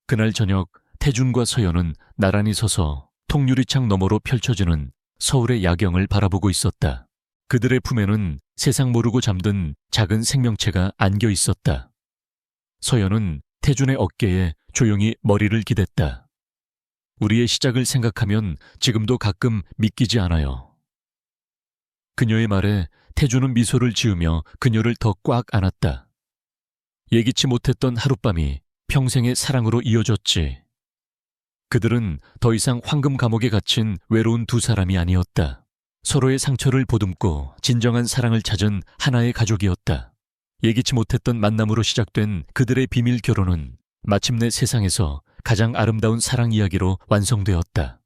그날 저녁 태준과 서연은 나란히 서서 통유리창 너머로 펼쳐지는 서울의 야경을 바라보고 있었다. 그들의 품에는 세상 모르고 잠든 작은 생명체가 안겨 있었다. 서연은 태준의 어깨에 조용히 머리를 기댔다. 우리의 시작을 생각하면 지금도 가끔 믿기지 않아요. 그녀의 말에 태준은 미소를 지으며 그녀를 더 꽉 안았다. 예기치 못했던 하룻밤이 평생의 사랑으로 이어졌지. 그들은 더 이상 황금 감옥에 갇힌 외로운 두 사람이 아니었다. 서로의 상처를 보듬고 진정한 사랑을 찾은 하나의 가족이었다. 예기치 못했던 만남으로 시작된 그들의 비밀 결혼은 마침내 세상에서 가장 아름다운 사랑 이야기로 완성되었다.